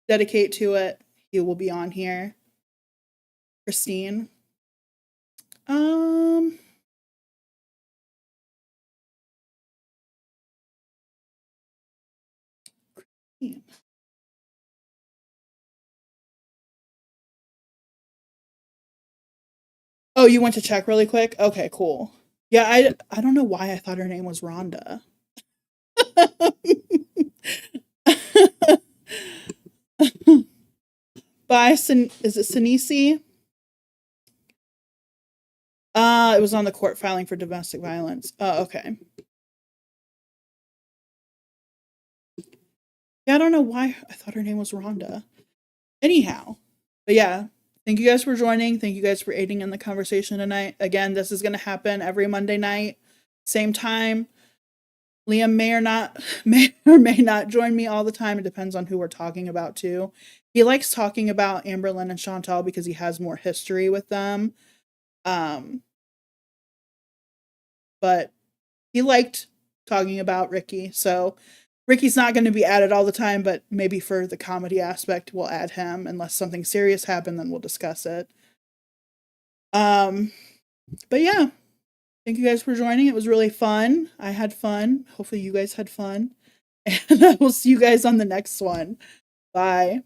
dedicate to it, he will be on here. Christine. Oh, you went to check really quick? Okay, cool. Yeah, I don't know why I thought her name was Rhonda. By is it Sinisi? It was on the court filing for domestic violence. Oh, okay. Yeah, I don't know why I thought her name was Rhonda. Anyhow, but yeah, thank you guys for joining. Thank you guys for aiding in the conversation tonight. Again, this is going to happen every Monday night, same time. Liam may or may not join me all the time. It depends on who we're talking about too. He likes talking about Amberlynn and Chantal because he has more history with them. But he liked talking about Ricky. So Ricky's not going to be added all the time, but maybe for the comedy aspect, we'll add him. Unless something serious happened, then we'll discuss it. But yeah, thank you guys for joining. It was really fun. I had fun. Hopefully you guys had fun. And I will see you guys on the next one. Bye.